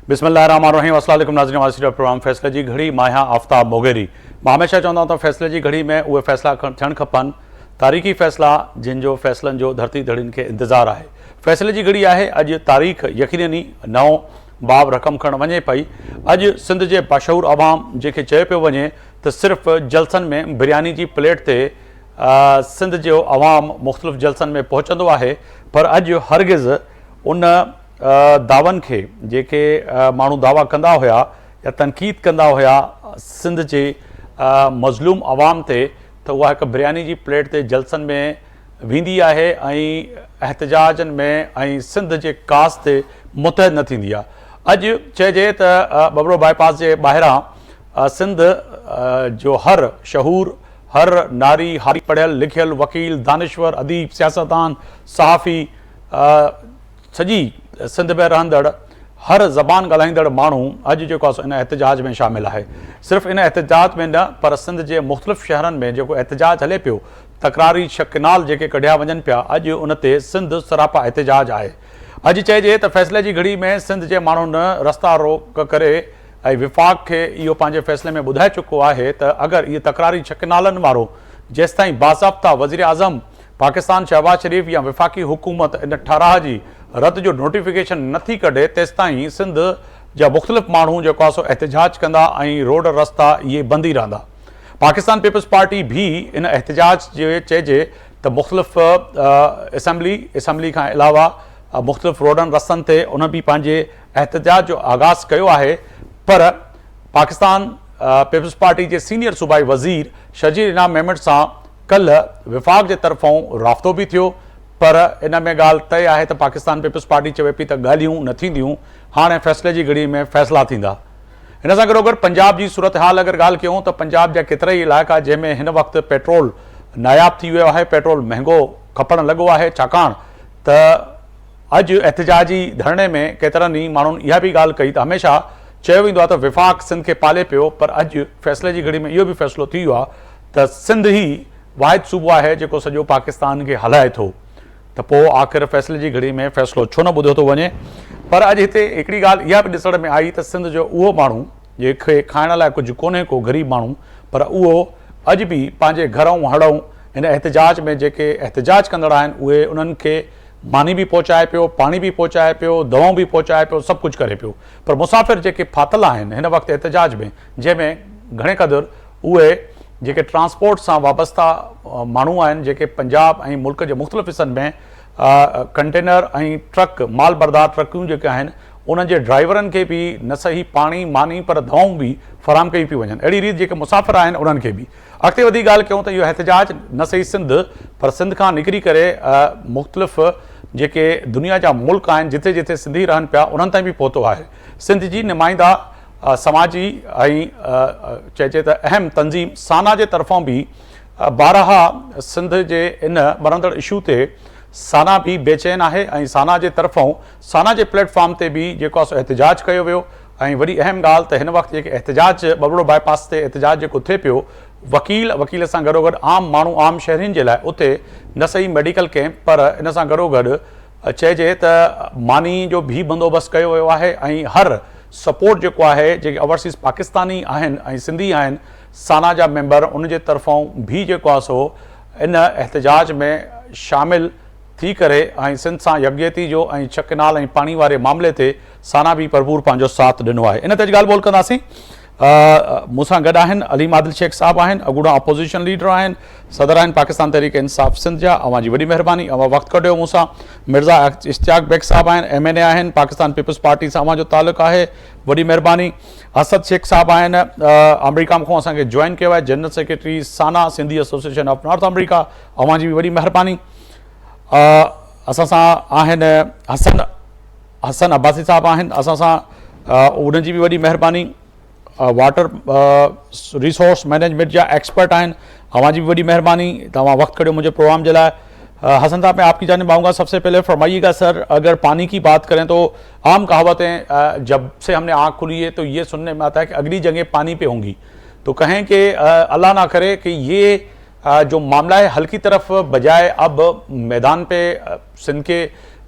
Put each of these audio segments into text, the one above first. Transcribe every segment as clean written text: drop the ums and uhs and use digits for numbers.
बिस्मिल्लाहिर्रहमानिर्रहीम। अस्सलाम वालेकुम नाज़रीन, हमारे प्रोग्राम फ़ैसले जी घड़ी मां आहियां आफ्ताब मोगेरी। मां हमेशह चवंदा आहियूं त फ़ैसले जी घड़ी में उहे फ़ैसला थियणु खपनि, तारीख़ी फ़ैसला जिन जो फ़ैसलनि जो धरती धड़ियुनि खे इंतज़ारु आहे। फ़ैसले जी घड़ी आहे अॼु तारीख़ यकीननी नओं बाब रक़म खणणु वञे पई। अॼु सिंध जे मशहूरु अवाम जंहिंखे चयो पियो वञे त सिर्फ़ु जलसनि में बिरयानी जी प्लेट ते सिंध जो अवाम मुख़्तलिफ़ जलसनि में पहुचंदो आहे, पर अॼु हरगिज़ उन दावनि खे जेके माण्हू दावा कंदा हुआ या तनक़ीद कंदा हुआ सिंध जे मज़लूम अवाम ते, त उहा हिकु बिरयानी जी प्लेट ते जलसनि में वेंदी आहे ऐं एहतजाजनि में ऐं सिंध जे कास ते मुतहद न थींदी आहे। अॼु चइजे त बबरो बाईपास जे ॿाहिरां सिंध जो हर शहूर, हर नारी, हारी पढ़ियल लिखियल वकील, दानिश्वर, अदीब, सियासतदान, सहाफ़ी, सॼी सिंध में रहंदड़ हर ज़बान ॻाल्हाईंदड़ माण्हू अॼु जेको आहे इन एहतजाज में शामिल आहे। सिर्फ़ु इन एहतजाज में न, पर सिंध जे मुख़्तलिफ़ शहरनि में जेको एहतजाज हले पियो, तकरारी शकिनाल जेके कढिया वञनि पिया, अॼु उन ते सिंध सरापा एहतजाज आहे। अॼु चइजे त फ़ैसले जी घड़ी में सिंध जे माण्हुनि रस्ता रोक करे ऐं विफ़ाक़ खे इहो पंहिंजे फ़ैसिले में ॿुधाए चुको आहे त अगरि इहे तकरारी शकिनालनि वारो जेसिताईं बाज़ाब्ता वज़ीर आज़म पाकिस्तान शहबाज शरीफ़ या विफ़ाक़ी हुकूमत इन ठाराह जी रद जो नोटिफिकेशन नथी कढे, तेसिताईं सिंध जा मुख़्तलिफ़ माण्हू जेको आहे सो एहतजाज कंदा ऐं रोड रस्ता इहे बंदि ई रहंदा। पाकिस्तान पीपल्स पार्टी भी इन एहतजाज जे चइजे त मुख़्तलिफ़ असैम्बली खां अलावा मुख़्तलिफ़ रोडनि रस्तनि ते उन बि पंहिंजे एहतजाज जो आगाज़ कयो आहे। पर पाकिस्तान पीपल्स पार्टी जे सीनियर सूबाई वज़ीर शजीर इनाम मेमण सां कल्ह विफ़ाक़ जे तरफ़ों राब्तो बि थियो, पर इन में ॻाल्हि तय आहे त पाकिस्तान पीपल्स पार्टी चवे पई त ॻाल्हियूं न थींदियूं, हाणे फ़ैसिले जी घड़ी में फ़ैसिला थींदा। हिन सां गॾोगॾु पंजाब जी सूरत हाल अगरि ॻाल्हि कयूं त पंजाब जा केतिरा ई इलाइक़ा जंहिंमें हिन वक़्तु पेट्रोल नायाब थी वियो आहे, पेट्रोल महांगो खपणु लॻो आहे, छाकाणि त अॼु एहतजाजी धरणे में केतिरनि ई माण्हुनि इहा बि ॻाल्हि कई त हमेशह चयो वेंदो आहे त विफ़ाक़ सिंध खे पाले पियो, पर अॼु फ़ैसिले जी घड़ी में इहो बि फ़ैसिलो थी वियो आहे त सिंध ई वाहिद सूबो आहे जेको सॼो पाकिस्तान खे हलाए थो। त पोइ आख़िर फ़ैसिले जी घड़ी में फ़ैसिलो छो न ॿुधियो थो वञे। पर अॼु हिते हिकिड़ी ॻाल्हि इहा बि ॾिसण में आई त सिंध जो उहो माण्हू जंहिंखे खाइण लाइ कुझु कोन्हे को ग़रीब माण्हू, पर उहो अॼु बि पंहिंजे घरऊं हड़ऊं हिन एहतजाज में जेके एहतजाज कंदड़ आहिनि उहे उन्हनि खे मानी बि पहुचाए पियो, पाणी बि पहुचाए पियो, दवाऊं बि पहुचाए पियो, सभु कुझु करे पियो। पर मुसाफ़िर जेके फाथल आहिनि हिन वक़्तु एहतजाज में, जंहिंमें घणे क़दुरु उहे जेके ट्रांसपोर्ट सां वाबस्ता माण्हू आहिनि, जेके पंजाब ऐं मुल्क जे मुख़्तलिफ़ हिसनि में कंटेनर ऐं ट्रक माल बरदार ट्रकूं जेके आहिनि उन्हनि जे ड्राइवरनि खे बि न सही पाणी मानी पर दवाऊं बि फ़राहम कई पियूं वञनि। अहिड़ी रीति जेके मुसाफ़िर आहिनि उन्हनि खे बि अॻिते वधी ॻाल्हि कयूं त इहो एहतजाज न सही सिंध, पर सिंध खां निकिरी करे मुख़्तलिफ़ जेके दुनिया जा मुल्क आहिनि जिथे जिथे सिंधी रहनि पिया उन्हनि ताईं बि पहुतो आहे। सिंध जी नुमाइंदा समाजी ऐं चइजे त अहम तंज़ीम साना जे तरफ़ां बि बारहा सिंध जे इन बरंदड़ इशू ते साना बि बेचैन आहे ऐं साना जे तरफ़ां साना जे प्लेटफॉर्म ते बि जेको आहे सो एहतजाज कयो वियो। ऐं वॾी अहम ॻाल्हि त हिन वक़्तु जेके एहतजाज बबरो बाईपास ते एहतजाज जेको थिए पियो, वकील सां गॾोगॾु आम माण्हू आम शहरियुनि जे लाइ उते न सही मेडिकल कैंप, पर इन सां गॾोगॾु चइजे त मानी जो बि बंदोबस्तु कयो वियो आहे ऐं हर सपोर्ट जेको आहे जेके ओवरसीज़ पाकिस्तानी आहिनि ऐं सिंधी आहिनि साना जा मेंबर, उन जे तरफ़ां बि जेको आहे सो इन एहतजाज में शामिलु थी करे ऐं सिंध सां यकजहती जो ऐं शकिनाल ऐं पाणी वारे मामले ते साना बि भरपूर पंहिंजो साथ ॾिनो आहे। इन ते ॻाल्हि ॿोल कंदासीं। मूंसां गॾु आहिनि अलीम आदिल शेख साहब आहिनि, अॻूणा अपोज़िशन लीडर आहिनि, सदर आहिनि पाकिस्तान तहरीक इंसाफ़ सिंध जा। अवां जी वॾी महिरबानी, अवां वक़्तु कढियो मूंसां। मिर्ज़ा इश्तियाक बेग साहब आहिनि, MNA आहिनि, पाकिस्तान पीपल्स पार्टी सां अवां जो तालुक़ु आहे, वॾी महिरबानी। असद शेख साहब आहिनि, अमरीका खां असांखे जॉइन कयो आहे, general secretary SANA Sindhi Association of North America, अवां जी बि वॾी महिरबानी। असां सां आहिनि हसन अब्बासी साहब आहिनि, असां सां उन्हनि जी बि वॾी महिरबानी। वाटर रिसोर्स मैनेजमेंट जा एक्सपर्ट आहिनि, अवां जी भी बड़ी मेहरबानी, तव्हां वक्त करो मुझे प्रोग्राम जलाए। हसन साहब मैं आपकी जानिब आऊँगा। सबसे पहले फरमाइएगा सर, अगर पानी की बात करें तो आम कहावतें जब से हमने आँख खुली है तो ये सुनने में आता है कि अगली जगह पानी पे होंगी, तो कहें कि अल्लाह ना करे कि ये जो मामला है हल की तरफ बजाय अब मैदान पे सिंध के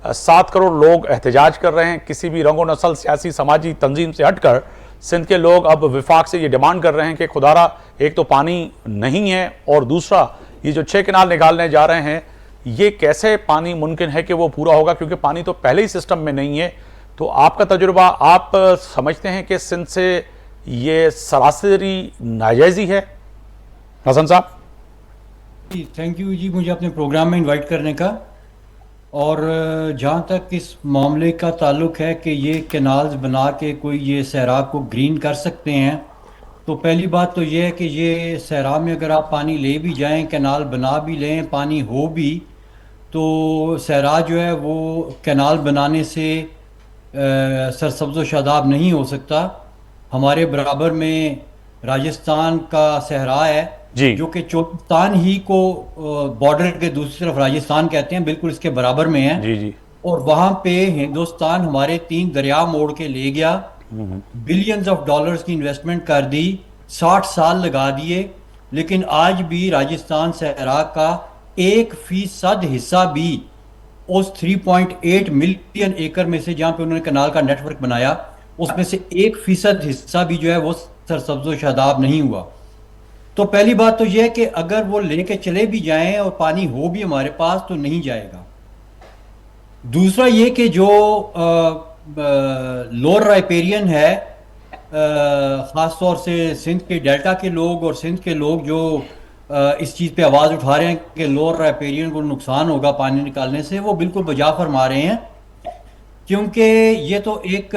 7 करोड़ लोग एहतजाज कर रहे हैं। किसी भी रंगो नस्ल सियासी समाजी तंजीम से हटकर सिंध के लोग अब विफाक से ये डिमांड कर रहे हैं कि खुदारा एक तो पानी नहीं है और दूसरा ये जो 6 कैनाल निकालने जा रहे हैं ये कैसे पानी मुमकिन है कि वो पूरा होगा, क्योंकि पानी तो पहले ही सिस्टम में नहीं है। तो आपका तजुर्बा, आप समझते हैं कि सिंध से ये सरासरी नाजायज़ी है? हसन साहब। थैंक यू जी मुझे अपने प्रोग्राम में इनवाइट करने का। और जहाँ तक इस मामले का ताल्लुक है कि ये कैनाल्स बना के कोई ये सैराब को ग्रीन कर सकते हैं, तो पहली बात तो ये है कि ये सैराब में अगर आप पानी ले भी जाएं, कैनाल बना भी लें, पानी हो भी, तो सैराब जो है वो कैनाल बनाने से सरसब्ज़ व शादाब नहीं हो सकता। हमारे बराबर में राजस्थान का सहरा है जी। जो कि चोलिस्तान ही को बॉर्डर के दूसरी तरफ राजस्थान कहते हैं, बिल्कुल इसके बराबर में है। जी जी। और वहां पे हिंदुस्तान हमारे 3 दरिया मोड़ के ले गया, बिलियंस ऑफ डॉलर्स की इन्वेस्टमेंट कर दी, 60 साल लगा दिए, लेकिन आज भी राजस्थान सहरा का 1% हिस्सा भी उस 3.8 मिलियन एकड़ में से जहां पे उन्होंने कनाल का नेटवर्क बनाया, उसमें से 1% हिस्सा भी जो है वो सरसब्ज़ शादाब नहीं हुआ। तो पहली बात तो यह है कि अगर वो लेके चले भी जाएं और पानी हो भी हमारे पास तो नहीं जाएगा। दूसरा ये कि जो लोअर राइपेरियन है, ख़ास तौर से सिंध के डेल्टा के लोग और सिंध के लोग जो इस चीज़ पे आवाज़ उठा रहे हैं कि लोअर राइपेरियन को नुकसान होगा पानी निकालने से, वो बिल्कुल बजा फरमा रहे हैं, क्योंकि ये तो एक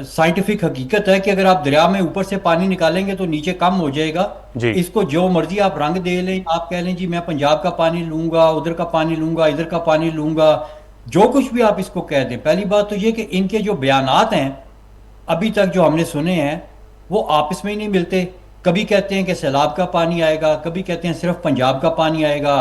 साइंटिफिक हकीकत है कि अगर आप दरिया में ऊपर से पानी निकालेंगे तो नीचे कम हो जाएगा। इसको जो मर्जी आप रंग दे लें, आप कह लें जी मैं पंजाब का पानी लूंगा, उधर का पानी लूंगा, इधर का पानी लूंगा, जो कुछ भी आप इसको कह दें। पहली बात तो ये कि इनके जो बयानात हैं अभी तक जो हमने सुने हैं वो आपस में ही नहीं मिलते। कभी कहते हैं कि सैलाब का पानी आएगा, कभी कहते हैं सिर्फ पंजाब का पानी आएगा।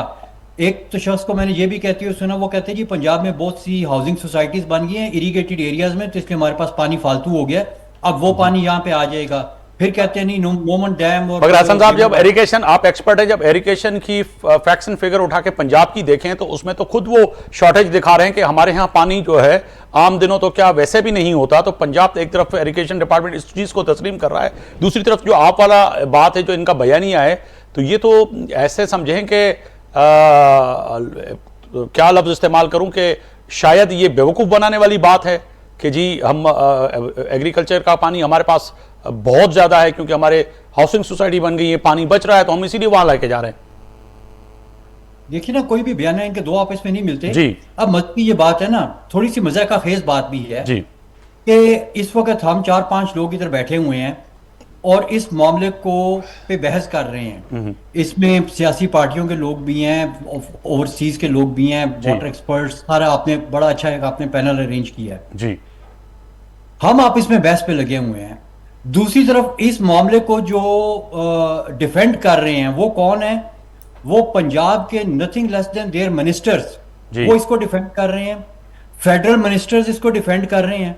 एक तो शख्स को मैंने ये भी कहते हुए सुना, वो कहते हैं जी पंजाब में बहुत सी हाउसिंग सोसाइटीज बन गई हैं इरीगेटेड एरियाज में, तो इसलिए हमारे पास पानी फालतू हो गया, अब वो पानी यहाँ पे आ जाएगा। फिर कहते हैं नहीं मोमन डैम। और मगर हसन साहब, जब इरिगेशन, आप एक्सपर्ट है, जब इरिगेशन की फैक्ट्स एंड फिगर उठा के पंजाब की देखें तो उसमें तो खुद वो शॉर्टेज दिखा रहे हैं कि हमारे यहाँ पानी जो है आम दिनों तो क्या वैसे भी नहीं होता। तो पंजाब एक तरफ इरिगेशन डिपार्टमेंट इस चीज को तस्लीम कर रहा है, दूसरी तरफ जो आप वाला बात है जो इनका बयानिया है, तो ये तो ऐसे समझें कि क्या लफ्ज इस्तेमाल करूं कि शायद ये बेवकूफ बनाने वाली बात है कि जी हम एग्रीकल्चर का पानी हमारे पास बहुत ज्यादा है क्योंकि हमारे हाउसिंग सोसाइटी बन गई है, पानी बच रहा है तो हम इसीलिए वहां लेके जा रहे हैं। देखिए ना, कोई भी बयान है इनके दो आपस में नहीं मिलते जी। अब मत की ये बात है ना, थोड़ी सी मजा का खेज बात भी है जी कि इस वक्त हम 4-5 लोग इधर बैठे हुए हैं और इस मामले को पे बहस कर रहे हैं। इसमें सियासी पार्टियों के लोग भी हैं, ओवरसीज के लोग भी हैं, वाटर एक्सपर्ट्स, सारा आपने बड़ा अच्छा एक आपने पैनल अरेंज किया है जी। हम आप इसमें बहस पे लगे हुए हैं। दूसरी तरफ इस मामले को जो डिफेंड कर रहे हैं वो कौन है? वो पंजाब के nothing less than their ministers, वो इसको डिफेंड कर रहे हैं, फेडरल मिनिस्टर्स इसको डिफेंड कर रहे हैं।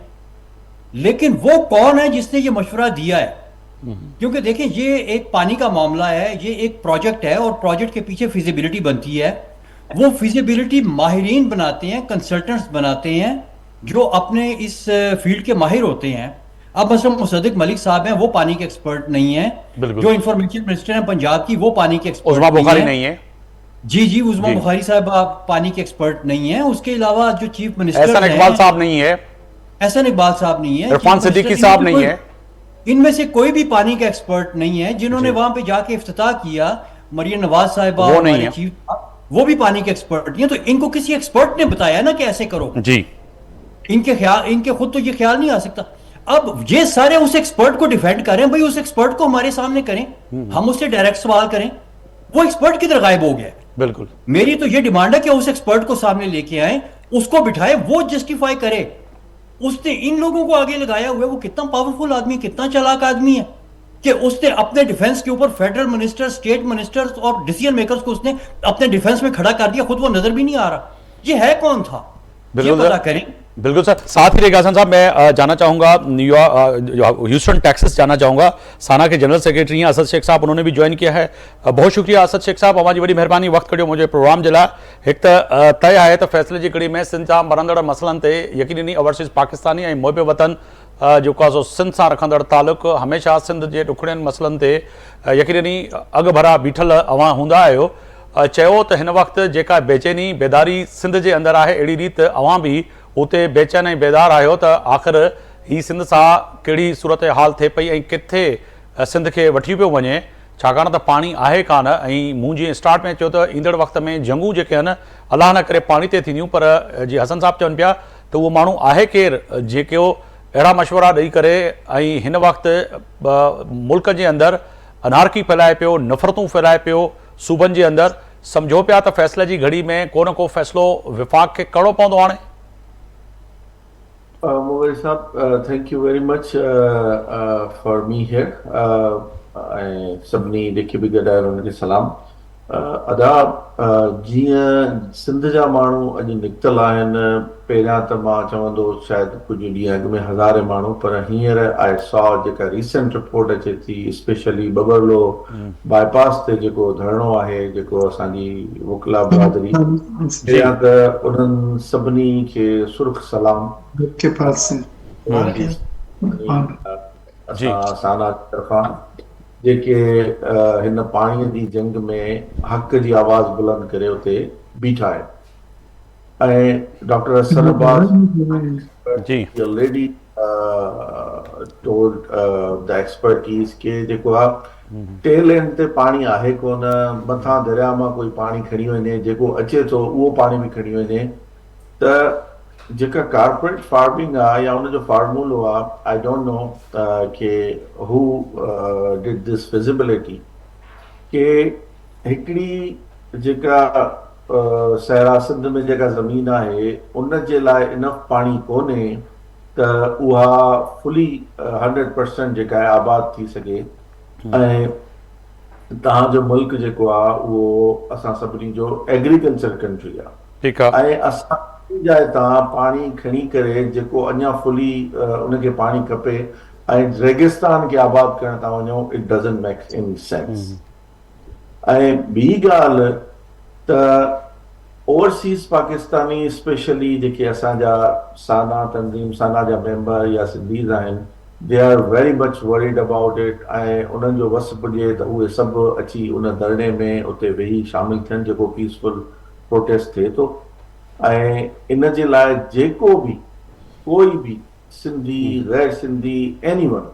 लेकिन वो कौन है जिसने ये मशवरा दिया है? क्योंकि देखिए ये एक पानी का मामला है, ये एक प्रोजेक्ट है और प्रोजेक्ट के पीछे फिजिबिलिटी बनती है। वो फिजिबिलिटी माहिरीन बनाते हैं, कंसल्टेंट्स बनाते हैं जो अपने इस फील्ड के माहिर होते हैं। अब मसलन मुसद्दिक मलिक साहब हैं, वो पानी के एक्सपर्ट नहीं है। जो इंफॉर्मेशन मिनिस्टर हैं पंजाब की, वो पानी के एक्सपर्ट उज़्मा बुखारी नहीं है। जी जी, उज़्मा बुखारी साहब पानी के एक्सपर्ट नहीं है। उसके अलावा जो चीफ मिनिस्टर एहसान इकबाल साहब नहीं है, एहसान इकबाल साहब नहीं है, इरफान सिद्दीकी साहब नहीं है, इनमें से कोई भी पानी का एक्सपर्ट नहीं है। जिन्होंने वहां पे जाके इफ्तिताह किया, मरियम नवाज साहिबा, वो नहीं है, वो भी पानी के एक्सपर्ट नहीं है। तो इनको किसी एक्सपर्ट ने बताया ना कि ऐसे करो जी। इनके खुद तो ये ख्याल नहीं आ सकता। अब ये सारे उस एक्सपर्ट को डिफेंड करें, भाई उस एक्सपर्ट को हमारे सामने करें, हम उससे डायरेक्ट सवाल करें। वो एक्सपर्ट किधर गायब हो गया? बिल्कुल, मेरी तो ये डिमांड है कि उस एक्सपर्ट को सामने लेके आए, उसको बिठाए, वो जस्टिफाई करे। उसने इन लोगों को आगे लगाया हुआ है, वो कितना पावरफुल आदमी, कितना चालाक आदमी है कि उसने अपने डिफेंस के ऊपर फेडरल मिनिस्टर, स्टेट मिनिस्टर्स और डिसीजन मेकर्स को उसने अपने डिफेंस में खड़ा कर दिया, खुद वो नजर भी नहीं आ रहा। ये है कौन था? ये पता करें। बिल्कुल सर। साथ ही रेगा हसन साहब, मैं जानना चाहूँगा न्यूयॉर्क ह्यूस्टन टेक्सास जाना चाहूँगा। साना के जनरल सेक्रेटरी हैं असद शेख साहब, उन्होंने भी ज्वाइन किया है। बहुत शुक्रिया असद शेख साहब, अवां जी वॾी महिरबानी वक्त कढियो मुझे प्रोग्राम जे लाइ। हिकु त तय आहे त फ़ैसिले जी कड़ी में सिंध जा मरंदड़ मसइलनि ते यकीनी ओवरसीज़ पाकिस्तानी ऐं मुहिब वतन जेको आहे सो सिंध सां रखंदड़ तालुक़ हमेशह सिंध जे ॾुखड़ियनि मसइलनि ते यकीनी अॻु भरा बीठल अवां हूंदा आहियो। चयो त हिन वक़्तु जेका बेचैनी बेदारी सिंध जे अंदरि आहे, अहिड़ी रीति अवां बि उते बेचैन ऐं बेदार आहियो त आख़िर ही सिंध सां कहिड़ी सूरत हाल थिए पई ऐं किथे सिंध खे वठी पियो वञे, छाकाणि त पाणी आहे कान। ऐं मूं जीअं स्टार्ट में चयो त ईंदड़ वक़्त में जंगूं जेके आहिनि अलाह न करे पाणी ते थींदियूं, पर जीअं हसन साहब चवनि पिया त उहो माण्हू आहे केरु जेको अहिड़ा मशवरा ॾेई करे ऐं हिन वक़्तु मुल्क जे अंदरि अनारकी फैलाए पियो, नफ़रतूं फैलाए पियो सूबनि जे अंदरि। सम्झो पिया त फ़ैसिले जी घड़ी में को न को फ़ैसिलो विफ़ाक़ खे करिणो पवंदो हाणे। Mughal Saab, thank you very much for me here. ऐं सभिनी जेके बि गॾु आहिनि उनखे सलाम अदा। जीअं सिंध जा माण्हू अॼु निकितल आहिनि, पहिरियां त मां चवंदो शायदि कुझु ॾींहं अॻु में हज़ारे माण्हू, पर हींअर आई सॉ जेका रीसेंट रिपोर्ट अचे थी, स्पेशली बबरलो बाईपास ते जेको धरणो आहे, जेको असांजी वकला बिरादरी, पहिरियां त उन्हनि सभिनी खे सुर्ख सलाम असां साना तरफ़ां जेके हिन पाणीअ जी जंग में हक़ जी आवाज़ बुलंद करे उते बीठा आहिनि। ऐं डॉक्टर असर Abbas already told the expertise के जेको आहे टेल एंड ते पाणी आहे कोन, मथां दरिया मां कोई पाणी खणी वञे, जेको अचे थो उहो पाणी बि खणी वञे। त जेका कॉर्पोरेट फार्मिंग आहे या उनजो फार्मूलो आहे, आई डोंट नो के हू डिड दिस फिजिबिलिटी, के हिकिड़ी जेका सहरा सिंध में जेका ज़मीन आहे उन जे लाइ इनफ पाणी कोन्हे त उहा फुली 100% जेका आहे आबाद थी सघे। ऐं तव्हांजो मुल्क जेको आहे उहो असां सभिनी जो एग्रीकल्चर कंट्री आहे। ठीकु आहे। ऐं असां जाइ तां पाणी खणी करे जेको अञा फुली उनखे पाणी खपे ऐं रेगिस्तान खे आबाद करण था वञूं, it doesn't make any sense. ऐं ॿी ॻाल्हि त ओवरसीज़ पाकिस्तानी स्पेशली जेके असांजा साना तंज़ीम साना जा मेंबर या सिंधीज़ आहिनि, they are very much worried about it. ऐं उन्हनि जो वस पुॼे त उहे सभु अची उन धरणे में उते वेही शामिल थियनि जेको पीसफुल प्रोटेस्ट थिए थो। ऐं इन जे लाइ जेको बि कोई बि सिंधी गैर सिंधी एनीवन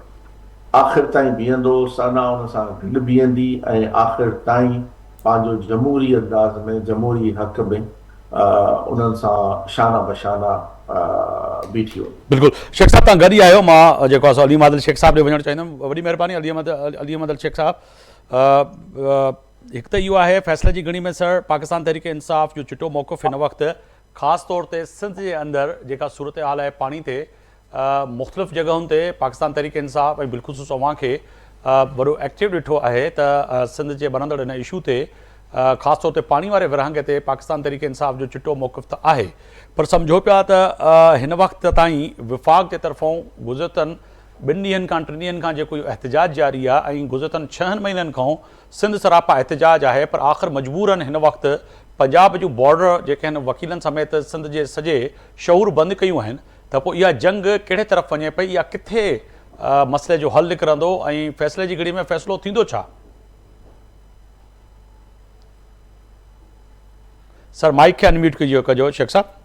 आख़िर ताईं बीहंदो, साना उन सां गॾु बीहंदी ऐं आख़िर ताईं पंहिंजो जमहूरी अंदाज़ में जमहूरी हक़ में उन्हनि सां शाना बशाना बीठी हो। बिल्कुलु शेख साहब, तव्हां गॾु ई आहियो। मां जेको आहे अलीम आदिल शेख साहब ॾे वञणु चाहींदुमि। वॾी महिरबानी अलीम आदिल शेख साहब। हिकु त इहो आहे फ़ैसिले जी घड़ी में सर पाकिस्तान तहरीक इंसाफ़ जो चिटो मौक़िफ़ हिन वक़्तु ख़ासि तौर ते सिंध जे अंदरि जेका सूरत हाल आहे पाणी ते, मुख़्तलिफ़ जॻहुनि ते पाकिस्तान तहरीक इंसाफ़ ऐं बिलख़ुसूस अवां खे वॾो एक्टिव ॾिठो आहे त सिंध जे बनंदड़ हिन इशू ते, ख़ासि तौर ते पाणी वारे विरहाङे ते पाकिस्तान तहरीक इंसाफ़ जो चिटो मौक़िफ़ त आहे, पर सम्झो पिया त हिन वक़्त ताईं विफ़ाक़ जे तरफ़ां गुज़िरतनि 2 ॾींहंनि खां 3 ॾींहंनि खां जेको एहतजाज जारी आहे ऐं गुज़िरतनि 6 महीननि खां सिंध सरापा एहतजाज आहे, पर आख़िर मजबूरन हिन वक़्तु पंजाब जूं बॉर्डर जेके आहिनि वकीलनि समेत सिंध जे सॼे शहूर बंदि कयूं आहिनि। त पोइ इहा जंग कहिड़े तरफ़ वञे पई, या किथे मसइले जो हल निकिरंदो ऐं फ़ैसिले जी घड़ी में फ़ैसिलो थींदो छा? सर माइक खे अनम्यूट कजो शेख साहब।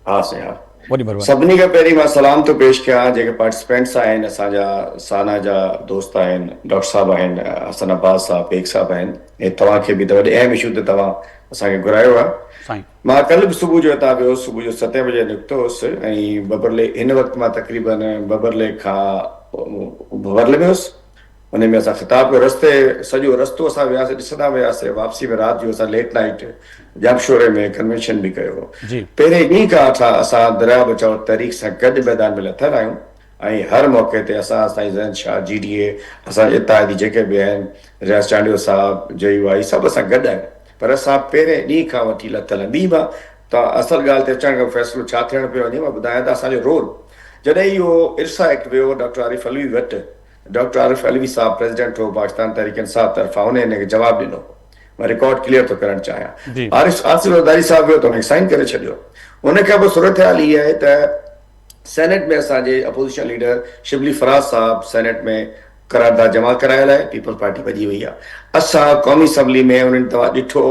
हाँ साहब, वॾी महिरबानी। सभिनी खां पहिरीं मां सलाम थो पेश कयां जेके पार्टिसिपेंट्स आहिनि, असांजा साना जा दोस्त आहिनि, डॉक्टर साहब आहिनि, हसन अब्बास साहब, बेग साहब आहिनि, ऐं तव्हांखे बि त वॾे अहम इशू ते तव्हां असांखे घुरायो आहे। मां कल्ह बि सुबुह जो हितां वियो, सुबुह जो 7 बजे निकितो हुउसि ऐं बबरले हिन वक़्तु मां तक़रीबन बबरले खां बबरले में हुउसि। उन में असां ख़िताब कयो, रस्ते सॼो रस्तो असां वियासीं, ॾिसंदा वियासीं। वापसी में राति जो असां लेट नाइट जामशोरे में कन्वेंशन बि कयो। पहिरें ॾींहं खां असां दरिया बचाओ तहरीक सां गॾु मैदान में लथल आहियूं ऐं हर मौक़े ते असां साईं ज़ैन शाह GDA, असां इतादी जेके बि आहिनि, रियाज़ चांडियो साहब, JUI सभु असां गॾु आहियूं। पर असां पहिरें ॾींहं खां वठी लथल। ॿी मां त असल ॻाल्हि ते अचण खां फ़ैसिलो छा थियण पियो वञे मां ॿुधायां त असांजो रोल जॾहिं इहो इरसा एक्ट वियो डॉक्टर आरिफ अलवी वटि डॉक्टर आरिफ अलवी साहब प्रेसिडेंट हो पाकिस्तान तहरीक इंसाफ तरफ़ां उन हिनखे जवाबु ॾिनो मां रिकॉर्ड क्लियर थो करणु चाहियां जी। आसिफ ज़रदारी साहब वियो त हुनखे साइन करे छॾियो उन खां पोइ सूरत हाल इहा आहे त सेनेट में असांजे अपोज़िशन लीडर शिबली फराज साहब सेनेट में करारदाद जमा करायल आहे पीपल्स पार्टी भॼी वई आहे असां क़ौमी असम्बली में उन्हनि तव्हां ॾिठो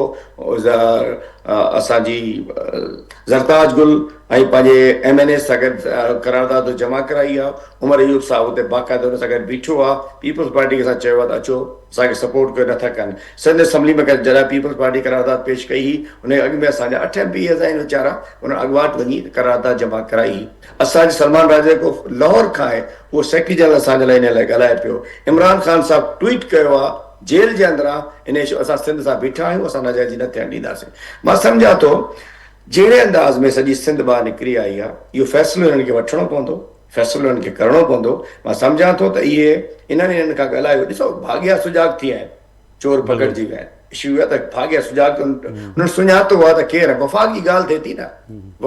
असांजी ज़रताज गुल ऐं पंहिंजे MNA सां गॾु करारदाद जमा कराई आहे उमर अयूब साहब हुते बाक़ाइदा हुन सां गॾु बीठो आहे पीपल्स पार्टी खे असां चयो आहे त अचो असांखे सपोर्ट कयो नथा कनि सिंध असम्बली में जॾहिं पीपल्स पार्टी करारदाद पेश कई हुई हुन अॻु में असांजा 8 MPs आहिनि वीचारा हुन अॻुवाट वञी करारदाद जमा कराई असांजे सलमान राजा जेको लाहौर खां आहे उहो सेक्रेटरी जनरल असांजे लाइ इन लाइ ॻाल्हाए पियो इमरान ख़ान साहब ट्वीट कयो आहे जेल जे अंदरां इन असां सिंध सां बीठा आहियूं असां नाजाइज़ी न थियणु ॾींदासीं मां सम्झां थो जहिड़े अंदाज़ में सॼी सिंध ॿाहिरि निकिरी आई आहे इहो फ़ैसिलो हिननि खे वठिणो पवंदो फ़ैसिलो हिननि खे करिणो पवंदो मां सम्झां थो त इहे हिननि खां ॻाल्हायो ॾिसो भाॻिया सुजाग थी विया आहिनि चोर पकड़जी विया आहिनि इशू आहे त भाॻिया सुजाग हुननि सुञातो आहे त केरु आहे वफ़ाक़ जी ॻाल्हि थिए थी न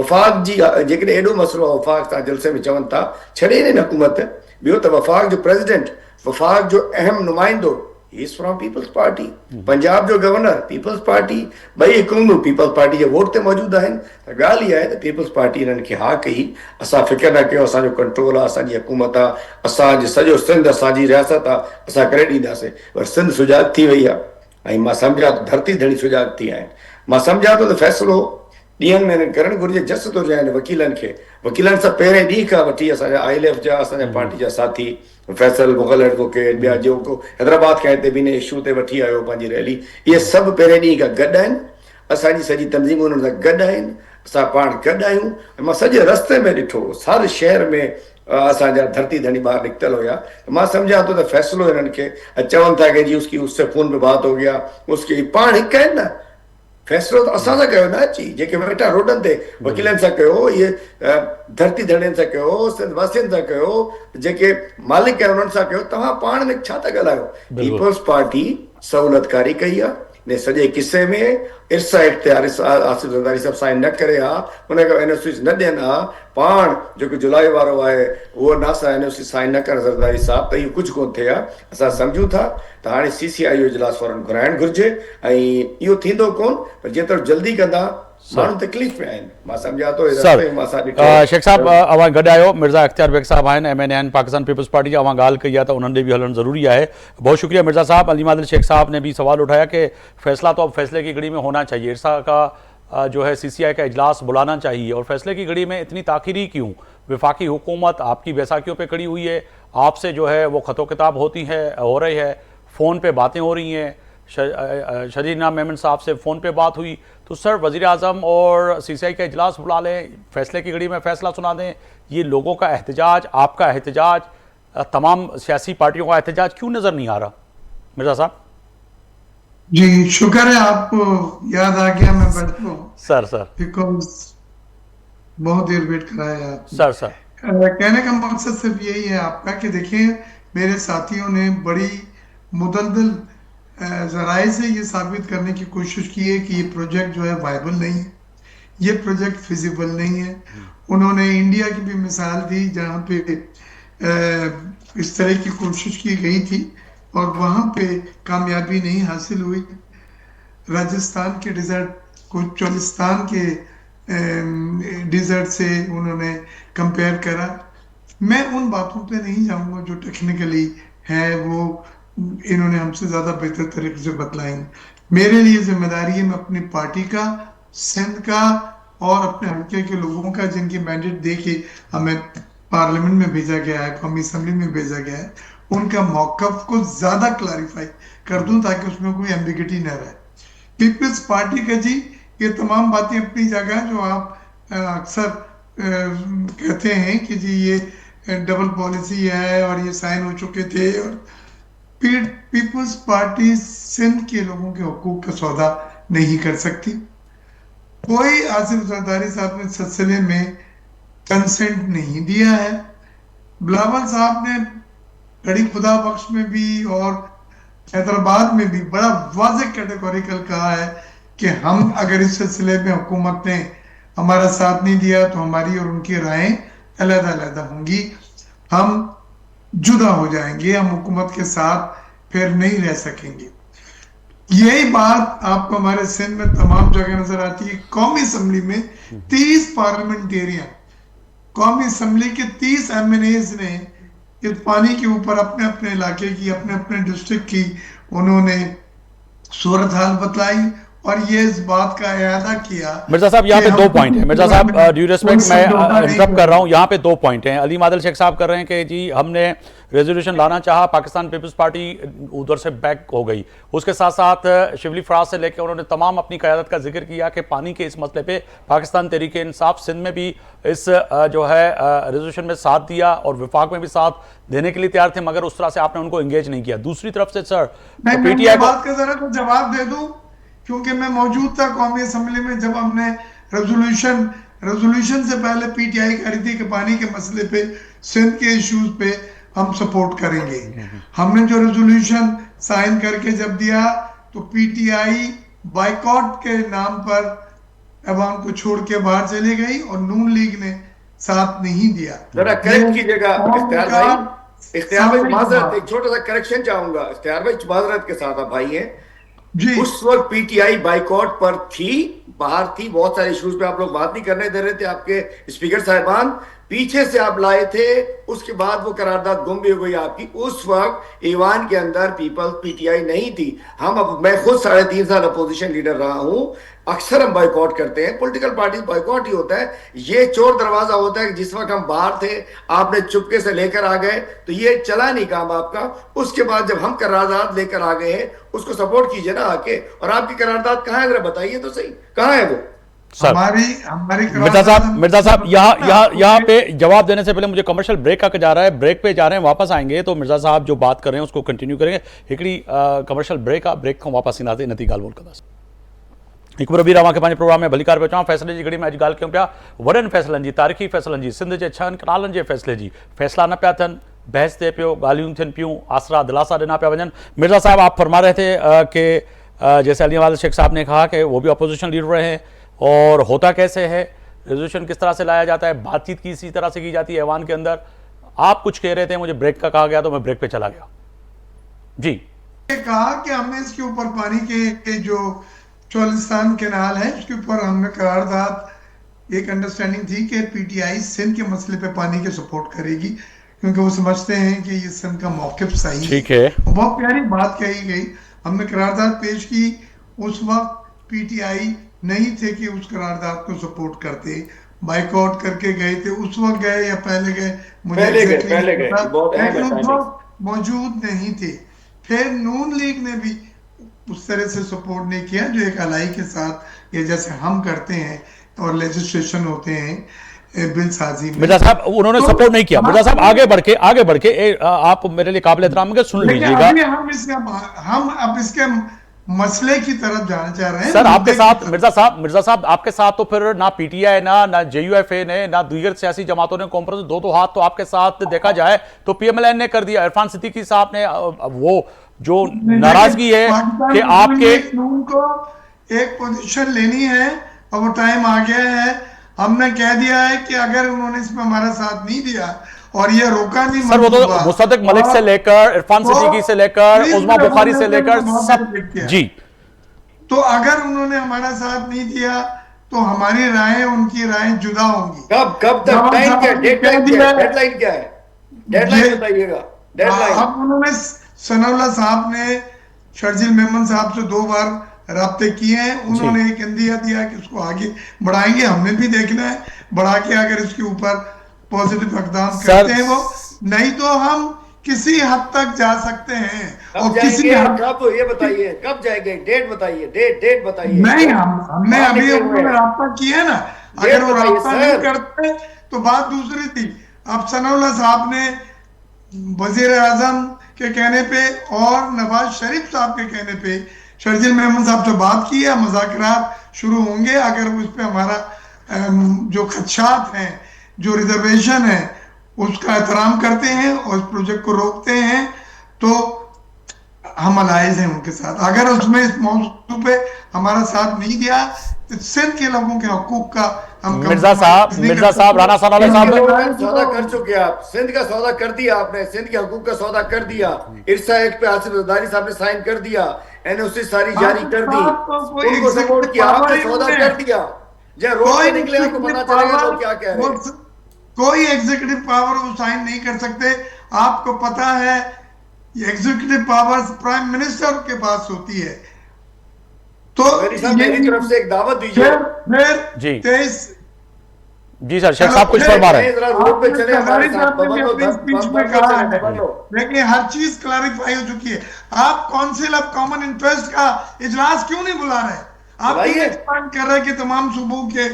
वफ़ाक़ जी जेकॾहिं एॾो मसइलो आहे वफ़ाक़ तव्हां जलसे में चवनि था छॾे ॾियनि हुकूमत ॿियो त वफ़ाक़ जो प्रेसिडेंट वफ़ाक़ जो अहम नुमाइंदो He's from People's Party. Punjab जो गवर्नर पीपल्स पार्टी ॿई हुकूमतूं पीपल्स पार्टी जे वोट ते मौजूदु आहिनि त ॻाल्हि इहा आहे त पीपल्स पार्टी हिननि खे हा कई असां फ़िक्र न कयो असांजो कंट्रोल आहे असांजी हुकूमत आहे असांजो सॼो सिंध असांजी रियासत आहे असां करे ॾींदासीं पर सिंध सुजाग थी वई आहे ऐं मां सम्झां थो धरती धड़ी सुजाग थी आहिनि मां सम्झां थो त फ़ैसिलो ॾींहंनि में करणु घुरिजे जस थो चवनि वकीलनि खे वकीलनि सां पहिरें ॾींहं खां वठी असांजा ILF जा असांजा पार्टी जा साथी फैसल मुग़ल एडवोकेट ॿिया जेको हैदराबाद खां हिते बि हिन इशू ते वठी आयो पंहिंजी रैली इहे सभु पहिरें ॾींहं खां गॾु आहिनि असांजी सॼी तंज़ीमूं उन्हनि सां गॾु आहिनि असां पाण गॾु आहियूं मां सॼे रस्ते में ॾिठो हर शहर में असांजा धरती धनी ॿार निकितल हुया मां सम्झां थो त फ़ैसिलो हिननि खे चवनि था की जी उससे खून में बात हो गया उसके पाण हिकु आहिनि न फ़ैसिलो त असां सां कयो न अची जेके वेठा रोडनि ते वकीलनि सां कयो इहे धरती धड़ियुनि सां कयो वासियुनि सां कयो जेके मालिक आहिनि उन्हनि सां कयो तव्हां पाण में छा था ॻाल्हायो पीपल्स पार्टी सहूलियतकारी कई आहे ने सॼे किसे में इरसा एक्ट ते आसिफ ज़रदारी साहब साइन न करे हा हुन खां NOC न ॾियनि हा पाण जेको जुलाई वारो आहे उहो नासा NOC साइन न कनि ज़रदारी साहब त इहो कुझु कोन थिए हा असां सम्झूं था त हाणे CCI जो इजलास वारनि घुराइणु घुरिजे ऐं इहो थींदो कोन पर जेतिरो जल्दी कंदा माण्हू तकलीफ़ में आहिनि मां सम्झां थो शेख साहब अवां गॾु आहियो मिर्ज़ा इख्तियार बेग साहब आहिनि MNA आहिनि पाकिस्तान पीपल्स पार्टी जा अवां ॻाल्हि कई आहे त उन्हनि ॾे बि हलणु ज़रूरी आहे बहुत शुक्रिया मिर्ज़ा साहब अली मादिल शेख साहब ने भी सवाल उठाया कि फैसला तो अब फैसले की घड़ी में होना चाहिए इरसा का जो है CCI का इजलास बुलाना चाहिए और फैसले की घड़ी में इतनी ताख़ीरी क्यों वफाकी हुकूमत आपकी बैसाखियों पर खड़ी हुई है आपसे जो है वो खतो किताब होती है हो रही है फ़ोन पर बातें हो रही हैं शजीर नाम मेमन साहब से फ़ोन पे बात हुई तो सर वज़ीर आज़म और CCI का इजलास बुला लें फैसले की घड़ी में फैसला सुना दें ये लोगों का एहतजाज आपका एहतजाज तमाम सियासी पार्टियों का एहतजाज क्यों नज़र नहीं आ रहा मिर्ज़ा साहब जी शुक्र है आपको याद आ गया मैं बैठता हूँ सर बिकॉज बहुत देर वेट कराया आपने सर कहने का मकसद सिर्फ यही है आपका कि देखिए मेरे साथियों ने बड़ी मुदल्दल ज़राए से ये साबित करने की कोशिश की है कि ये प्रोजेक्ट जो है वायबल नहीं है ये प्रोजेक्ट फिजिबल नहीं है उन्होंने इंडिया की भी मिसाल दी जहाँ पे इस तरह की कोशिश की गई थी और वहाँ पे कामयाबी नहीं हासिल हुई राजस्थान के डिज़र्ट को चोलिस्तान के डिज़र्ट से उन्होंने कंपेयर करा मैं उन बातों पे नहीं जाऊँगा जो टेक्निकली है वो इन्होंने हमसे ज़्यादा बेहतर तरीके से बतलाएंगे मेरे लिए जिम्मेदारी है मैं अपनी पार्टी का सिंध का और अपने हल्के के लोगों का जिनकी मैंडेट दे के हमें पार्लियामेंट में भेजा गया है कौमी असम्बली में भेजा गया है उनका मौक़िफ़ को ज़्यादा क्लैरिफाई कर दूं ताकि उसमें कोई एम्बिगिटी न रहे पीपल्स पार्टी का जी ये तमाम बातें अपनी जगह जो आप अक्सर कहते हैं कि जी ये डबल पॉलिसी है और ये साइन हो चुके थे और पीपल्स पार्टी सिंध के लोगों के हकूक का सौदा नहीं कर सकती कोई आसिफ ज़रदारी साहब ने सिलसिले में कंसेंट नहीं दिया है बिलावल साहब ने गड़ी खुदा बख्श में भी और हैदराबाद में भी बड़ा वाज़ेह कैटेगोरिकल कहा है कि हम अगर इस सिलसिले में हुकूमत ने हमारा साथ नहीं दिया तो हमारी और उनकी राहें अलग-अलग होंगी, हम जुदा हो जाएंगे, हम हुकूमत के साथ फिर नहीं रह सकेंगे। यही बात आपको हमारे सिंध में तमाम जगह नजर आती है। कौमी असम्बली में 30 पार्लियामेंटेरियन, कौमी असम्बली के 30 एमएनएज ने इस पानी के ऊपर अपने अपने इलाके की, अपने अपने डिस्ट्रिक्ट की उन्होंने सूरत हाल बतलाई और ये इस बात का इरादा किया। मिर्जा साहब यहाँ कि पे दो हम पॉइंट है। मिर्जा साहब ड्यू रिस्पेक्ट कोई मैं समझौता नहीं इंटरप्ट कर रहा हूँ, करेंगे। यहाँ पे दो पॉइंट हैं। अली मादल शेख साहब कर रहे हैं कि जी हमने रेजोल्यूशन लाना चाहा, पाकिस्तान पीपल्स पार्टी उधर से बैक हो गई। उसके साथ साथ शिवली फराज से लेकर उन्होंने तमाम अपनी क़यादत का जिक्र किया कि पानी के इस मसले पे पाकिस्तान तहरीक इंसाफ सिंध में भी इस जो है रेजोल्यूशन में साथ दिया और विफाक में भी साथ देने के लिए तैयार थे, मगर उस तरह से आपने उनको एंगेज नहीं किया। दूसरी तरफ से सर मैं पीटीआई को बात का जरा तो जवाब दे दूं, क्योंकि मैं मौजूद था कौमी असम्बली में जब हमने रेजोल्यूशन से पहले पीटीआई कह रही थी कि पानी के मसले पे, सिंध के इश्यूज पे हम सपोर्ट करेंगे। हमने जो रेजोल्यूशन साइन करके जब दिया तो पीटीआई बाइकॉट के नाम पर अवाम को छोड़ के बाहर चली गई और नून लीग ने साथ नहीं दिया। जरा करेक्ट कीजिएगा इख्तियार भाई, इख्तियार भाई सामने माजरत, की एक छोटा सा करेक्शन चाहूंगा। इख्तियार भाई माजरत के साथ आप भाई हैं, जी उस वक्त पीटीआई बाइकॉट पर थी, बाहर थी, बहुत सारे इश्यूज पे आप लोग बात नहीं करने दे रहे थे। आपके स्पीकर साहिबान पीछे से आप लाए थे, उसके बाद वो करारदाद गुम भी हो गई आपकी। उस वक्त ईवान के अंदर पीपल्स पीटीआई नहीं थी। मैं खुद 3.5 साल अपोजिशन लीडर रहा हूं। अक्सर हम बाइकॉट करते हैं, पॉलिटिकल पार्टी बाइकॉट ही होता है। ये चोर दरवाजा होता है कि जिस वक्त हम बाहर थे आपने चुपके से लेकर आ गए, तो ये चला नहीं काम आपका। उसके बाद जब हम करारदाद लेकर आ गए हैं उसको सपोर्ट कीजिए ना आके। और आपकी करारदाद कहां है जरा बताइए तो सही, कहां है वो? सर हमारी मिर्जा साहब यहाँ पे जवाब देने से पहले मुझे कमर्शियल ब्रेक आके जा रहा है, ब्रेक पे जा रहे हैं, वापस आएंगे तो मिर्जा साहब जो बात कर रहे हैं उसको कंटिन्यू करेंगे। हिकिड़ी कमर्शियल ब्रेक खां वापस ईंदासीं, नथी ॻाल्हि ॿोल कंदासीं। हिकु बार बि रवां खे पंहिंजे प्रोग्राम में भलीकार पियो चवां। फ़ैसिले जी घड़ी में अॼु ॻाल्हि कयूं पिया वॾनि फ़ैसिलनि जी, तारीख़ी फ़ैसिलनि जी, सिंध जे 6 कनालनि जे फ़ैसिले जी। फ़ैसिला न पिया थियनि, बहस थिए पियो, ॻाल्हियूं थियनि पियूं, आसरा दिलासा ॾिना पिया वञनि। मिर्जा साहब आप फरमा रहे थे कि जैसे अली वाल शेख साहब ने कहा कि वो भी अपोजिशन लीडर रहे हैं, और होता कैसे है, रेजोल्यूशन किस तरह से लाया जाता है, बातचीत किसी तरह से की जाती है ऐवान के अंदर। आप कुछ कह रहे थे, मुझे ब्रेक का कहा गया तो मैं ब्रेक पे चला गया जी। कहा कि हमने इसके ऊपर पानी के जो चोलिस्तान कैनाल है उसके ऊपर हमने करारदाद, एक अंडरस्टैंडिंग थी कि पीटीआई सिंध के मसले पे पानी के सपोर्ट करेगी, क्योंकि वो समझते हैं कि ये सिंध का मौकिफ सही ठीक है। बहुत प्यारी बात कही गई। हमने करारदाद पेश की, उस वक्त पीटीआई नहीं थे कि उस करारदाद को सपोर्ट करते, बाइकआउट करके गए थे। उस वक्त गए या पहले गए मुझे पहले गए, लेकिन उस वक्त मौजूद नहीं थे। फिर नून लीग ने भी उस तरह से सपोर्ट नहीं किया जो एक अलाई के साथ ये जैसे हम करते हैं और लेजिस्लेशन होते हैं बिल साजी में। मिर्जा साहब उन्होंने तो सपोर्ट नहीं किया। मिर्जा साहब आगे बढ़ के आप मेरे लिए काबिल एहतराम है, सुन लीजिएगा। हम अब इसके मसले की तरफ जाना चाह रहे हैं सर आपके साथ मिर्जा साहब आपके साथ तो फिर ना पीटीआई ना जेयूएफए ने ना दीगर सियासी जमातों ने कॉम्प्रोमाइज, दो हाथ तो आपके साथ देखा जाए तो पीएमएलएन ने कर दिया। इरफान सिद्दीकी साहब ने वो जो नाराजगी है कि आपके को एक पोजीशन लेनी है और वो टाइम आ गया है। हमने कह दिया है कि अगर उन्होंने इसमें हमारा साथ नहीं दिया और ये रोका नहीं सर, वो तो मुसद्दिक मलिक से लेकर इरफान सिद्दीकी से लेकर उस्मा बुखारी से लेकर सब जी, तो अगर उन्होंने हमारा साथ नहीं दिया तो हमारी राय उनकी राय जुदा होंगी। कब तक टाइम क्या, डेडलाइन क्या है, डेडलाइन बताइएगा। डेडलाइन अब उन्होंने सनाउल्लाह साहब ने शर्जिल मेमन साहब से 2 बार राब्ते किए हैं, उन्होंने एक इंदिया दिया कि उसको आगे बढ़ाएंगे। हमने भी देखना है बढ़ा के अगर इसके ऊपर पॉजिटिव इकदाम करते हैं वो, नहीं तो हम किसी हद तक जा सकते हैं। और किसी कब ये बताइए, कब जाएंगे, डेट बताइए, डेट बताइए। नहीं, हमने अभी राब्ता किया है ना, अगर वो राब्ता नहीं करते तो बात दूसरी थी। अब सनाउल्लाह साहब ने वजीर आजम के कहने पे और नवाज शरीफ साहब के कहने पे शर्जिल मेमन साहब से बात की है, मुज़ाकरात शुरू होंगे। अगर उस पर हमारा जो खदशात हैं, जो रिजर्वेशन है, उसका एहतराम करते हैं और इस प्रोजेक्ट को रोकते हैं तो हम अलाइज हैं उनके साथ। अगर उसमें इस मौजू पे हमारा साथ नहीं दिया तो सिंध के लोगों के हकूक का हम मिर्जा साहब राणा सनाउल्लाह साहब सौदा कर चुके आप, सिंध का सौदा कर दिया आपने, सिंध के हकूक का सौदा कर दिया, इरसा एक्ट पे आसिफ जरदारी साहब ने साइन कर दिया, एनओसी सारी जारी कर दी, उनको सपोर्ट किया, आपने सौदा कर दिया। जब रोड पे निकले आपको पता चलेगा लोग क्या कह रहे हैं। कोई एग्जीक्यूटिव पावर वो साइन नहीं कर सकते। आपको पता है एग्जीक्यूटिव पावर्स प्राइम मिनिस्टर के पास होती है। तो मेरी तरफ से एक दावत दीजिए। जी। 23 जी सर, शेख साहब कुछ फरमा रहे हैं। रोड पे चले हमारे साथ, लेकिन हर चीज क्लैरिफाई हो चुकी है। आप काउंसिल ऑफ कॉमन इंटरेस्ट का इजलास क्यों नहीं बुला रहे? आप एक्सपांड कर रहे हैं कि तमाम सूबों के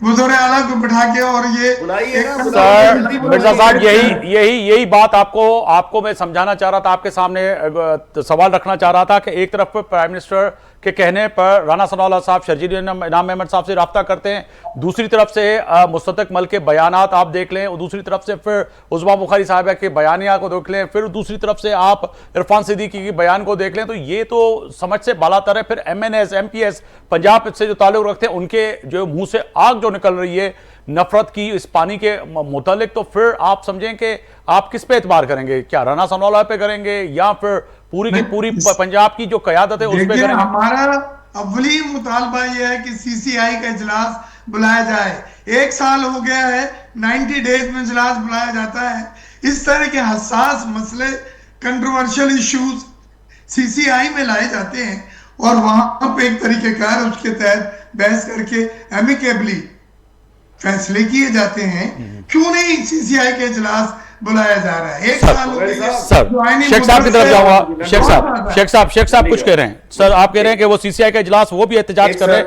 वज़ीर आला को बिठा के और ये सर मिर्जा साहब यही बात आपको मैं समझाना चाह रहा था, आपके सामने सवाल रखना चाह रहा था कि एक तरफ पर प्राइम मिनिस्टर के कहने पर राणा सनाउल्लाह साहब शर्जील इनाम अहमद साहब से रब्ता करते हैं, दूसरी तरफ से मुस्तक मल के बयानात आप देख लें, और दूसरी तरफ से फिर उज़मा बुखारी साहब के बयानिया को देख लें, फिर दूसरी तरफ से आप इरफान सिद्दीकी के बयान को देख लें, तो ये तो समझ से बालातर है। फिर MNS MPS पंजाब से जो ताल्लुक रखते हैं उनके जो मुंह से आग जो निकल रही है नफरत की इस पानी के मुतालिक, तो फिर आप समझें कि आप किस पे एतबार करेंगे? क्या राणा सनाउल्लाह पे करेंगे या फिर पूरी की पूरी पंजाब की जो क़यादत है उस पे करेंगे? हमारा अव्वली मुतालबा यह है कि CCI का इजलास बुलाया जाए। 1 साल हो गया है, 90 डेज में इजलास बुलाया जाता है। इस तरह के हसास मसले, कंट्रोवर्शियल इश्यूज CCI में लाए जाते हैं और वहां पे एक तरीकेकार उसके तहत बहस करके एमिकेबली फैसले किए जाते हैं। क्यों नहीं CCI के इजलास बुलाया जा रहा है? 1 साल हो गया। सर शेख साहब की तरफ जाऊंगा। शेख साहब कुछ कह रहे हैं। सर आप कह रहे हैं कि वो CCI का इजलास वो भी एहतजाज कर रहे हैं,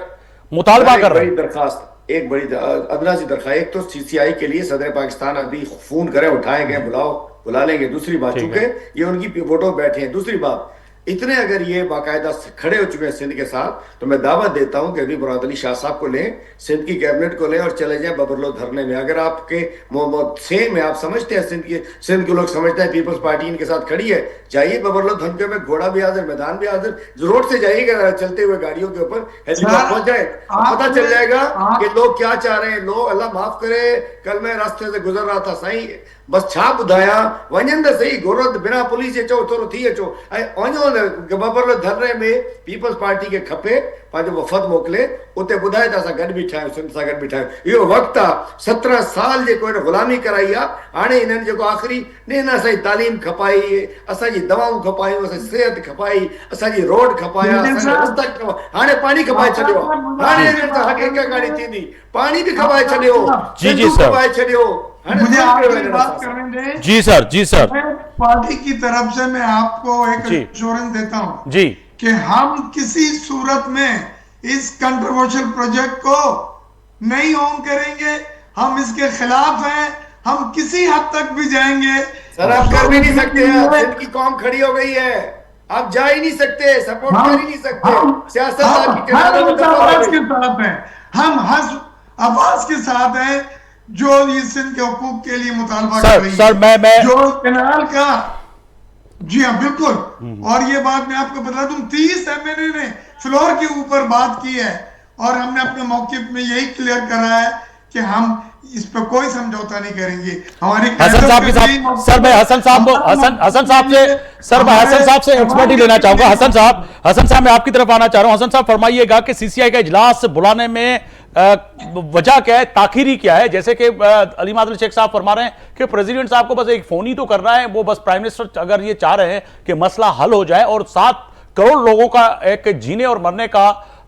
मुतालबा कर रहे हैं। दरखास्त एक बड़ी अदना सी दरखास्त, एक तो CCI के लिए सदर पाकिस्तान अभी फोन करें, उठाए गए, बुला लेंगे। दूसरी बात, चूंकि ये उनकी वोटों बैठे हैं। दूसरी बात, इतने अगर ये बाकायदा खड़े हो चुके हैं सिंध के साथ, तो मैं दावत देता हूं कि अभी मुराद अली शाह साहब को लें, सिंध की कैबिनेट को लें और चले जाएं बबरलो धरने में। अगर आपके सेम है, आप समझते हैं सिंध के लोग समझते हैं पीपल्स पार्टी इनके साथ खड़ी है, जाइए बबरलो धरने में, घोड़ा भी हाजिर, मैदान भी हाजिर, रोड से जाइएगा चलते हुए गाड़ियों के ऊपर, हेलीकॉप्टर पहुंच जाए, पता चल जाएगा कि लोग क्या चाह रहे हैं। लोग अल्लाह माफ करे, कल मैं रास्ते से गुजर रहा था, साईं बस छा ॿुधायां, वञनि त सही, घोड़ो बिना पुलिस जे चओ थोरो थी अचो, ऐं वञो बबरलो धरने में पीपल्स पार्टी खे खपे पंहिंजो वफ़द मोकिले, उते ॿुधाए त असां गॾु बीठा आहियूं, सिंध सां गॾु बीठा आहियूं। इहो वक़्तु आहे, 17 साल जेको हिन ग़ुलामी कराई आहे, हाणे हिननि जेको आख़िरी न असांजी तालीम खपाई, असांजी दवाऊं खपायूं, असांजी सिहत खपाई, असांजी रोड खपाया, हाणे पाणी खपाए छॾियो, हाणे हिननि सां हक़ीक़त थींदी, पाणी बि खपाए छॾियो, जी सर खपाए छॾियो। मुझे आखिरी बात करने दें। जी सर पार्टी की तरफ से मैं आपको एक एश्योरेंस देता हूं जी कि हम किसी सूरत में इस कंट्रोवर्शियल प्रोजेक्ट को नहीं ऑन करेंगे। हम इसके खिलाफ हैं, हम किसी हद तक भी जाएंगे। सर आप कर भी नहीं सकते हैं, सिंध की कौम खड़ी हो गई है, आप जा ही नहीं सकते, सपोर्ट कर ही नहीं सकते। सियासत आपकी आवाज के साथ हैं, हम हर आवाज के साथ हैं जो ये सिंध के हुकूक के लिए मुतालबा कर रही है। सर मैं जो कैनाल का, जी हाँ बिल्कुल, और ये बात मैं आपको बता दूं, 30 MNA ने फ्लोर के ऊपर बात की है और हमने अपने मौक़िफ़ में यही क्लियर करा है कि हम इस पर कोई समझौता नहीं करेंगे। हमारी हसन साहब के साथ सर मैं हसन साहब से एक्सपर्टी लेना चाहूंगा। हसन साहब मैं आपकी तरफ आना चाह रहा हूं। हसन साहब फरमाइएगा कि CCI का इजलास बुलाने में वजह क्या है, ताखीरी क्या है? जैसे कि अली मादल शेख साहब फरमा रहे हैं कि प्रेसिडेंट साहब को बस एक फोन ही तो करना है, वो बस प्राइम मिनिस्टर अगर ये चाह रहे हैं कि मसला हल हो जाए, और 7 करोड़ लोगों का एक जीने और मरने का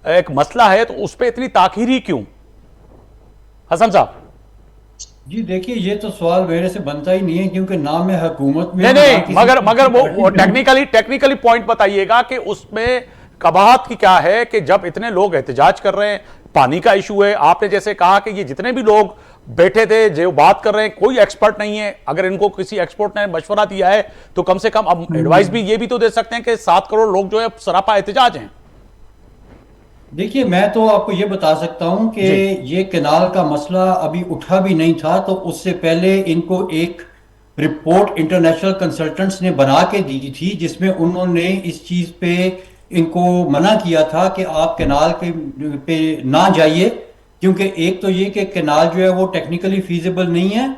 एक मसला है, तो उस पर इतनी ताखीरी क्यों? हसन साहब जी देखिए, ये तो सवाल मेरे से बनता ही नहीं है, क्योंकि नाम है हुकूमत में नहीं, मगर वो टेक्निकली पॉइंट बताइएगा कि उसमें कबाहत की क्या है कि जब इतने लोग एहतजाज कर रहे हैं, पानी का इशू है, आपने जैसे कहा कि ये जितने भी लोग बैठे थे जो बात कर रहे हैं कोई एक्सपर्ट नहीं है, अगर इनको किसी एक्सपर्ट ने मशवरा दिया है तो कम से कम अब एडवाइस भी ये भी तो दे सकते हैं कि 7 करोड़ लोग जो है सरापा एहतजाज हैं। देखिए, मैं तो आपको ये बता सकता हूं कि ये कैनाल का मसला अभी उठा भी नहीं था, तो उससे पहले इनको एक रिपोर्ट इंटरनेशनल कंसल्टेंट्स ने बना के दी थी, जिसमें उन्होंने इस चीज़ पे इनको मना किया था कि आप कैनाल के पे ना जाइए, क्योंकि एक तो ये कि कैनाल जो है वो टेक्निकली फीजिबल नहीं है,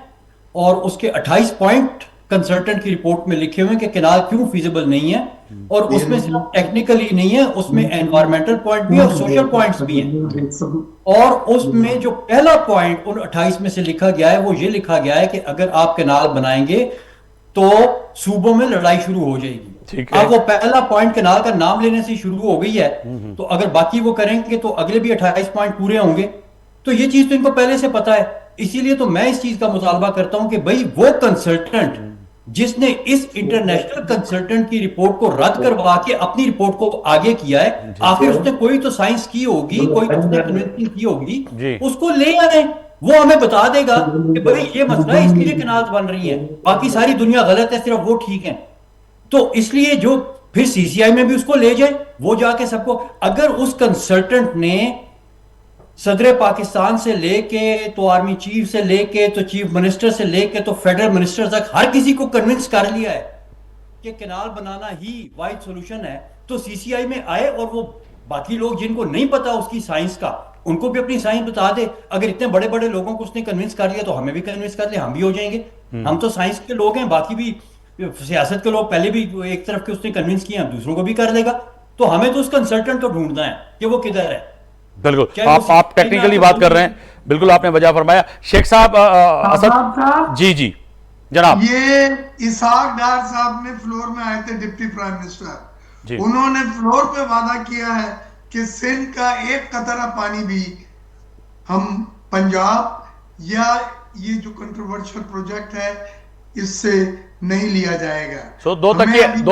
और उसके 28 पॉइंट कंसल्टेंट की रिपोर्ट में लिखे हुए हैं कि कैनाल क्यों फीजिबल नहीं है, और उसमें सिर्फ टेक्निकली नहीं है, उसमें एनवायरमेंटल पॉइंट भी और सोशल पॉइंट्स भी हैं। और उसमें जो पहला पॉइंट उन 28 में से लिखा गया है वो ये लिखा गया है कि अगर आप कैनाल बनाएंगे तो सूबों में लड़ाई शुरू हो जाएगी। ठीक है। अब वो पहला पॉइंट कैनाल का नाम लेने से शुरू हो गई है, तो अगर बाकी वो करेंगे तो अगले भी 28 पॉइंट पूरे होंगे। तो ये चीज तो इनको पहले से पता है, इसीलिए तो मैं इस चीज का मुतालबा करता हूं कि भाई वो कंसल्टेंट जिसने इस इंटरनेशनल कंसल्टेंट की रिपोर्ट को रद्द करवा के अपनी रिपोर्ट को आगे किया है, आखिर उसने कोई तो साइंस की होगी, कोई तो उसने कन्विंसिंग की जी। होगी, उसको ले आए, वो हमें बता देगा कि भाई ये मसला है, इसके लिए कैनाल बन रही है, बाकी सारी दुनिया गलत है, सिर्फ वो ठीक है। तो इसलिए जो फिर सीसीआई में भी उसको ले जाए, वो जाके सबको, अगर उस कंसल्टेंट ने सदर पाकिस्तान से लेके तो आर्मी चीफ से लेके तो चीफ मिनिस्टर से लेके तो फेडरल मिनिस्टर तक हर किसी को कन्विंस कर लिया है कि कैनाल बनाना ही वाइड सॉल्यूशन है, तो सीसीआई में आए और वो बाकी लोग जिनको नहीं पता उसकी साइंस का, उनको भी अपनी साइंस बता दे। अगर इतने बड़े बड़े लोगों को उसने कन्विंस कर लिया तो हमें भी कन्विंस कर ले, हम भी हो जाएंगे। हम तो साइंस के लोग हैं, बाकी भी सियासत के लोग पहले भी एक तरफ के उसने कन्विंस किया, दूसरों को भी कर लेगा। तो हमें तो उस कंसल्टेंट को ढूंढना है कि वो किधर है। बिल्कुल, आप टेक्निकली बात कर रहे हैं, बिल्कुल आपने वजह फरमाया। शेख साहब, असद जी जी जनाब। ये इसहाक डार साहब ने फ्लोर में आए थे, डिप्टी प्राइम मिनिस्टर, उन्होंने फ्लोर पे वादा किया है कि सिंध का एक कतरा पानी भी हम पंजाब या ये जो कंट्रोवर्शियल प्रोजेक्ट है इससे नहीं लिया जाएगा। सो दो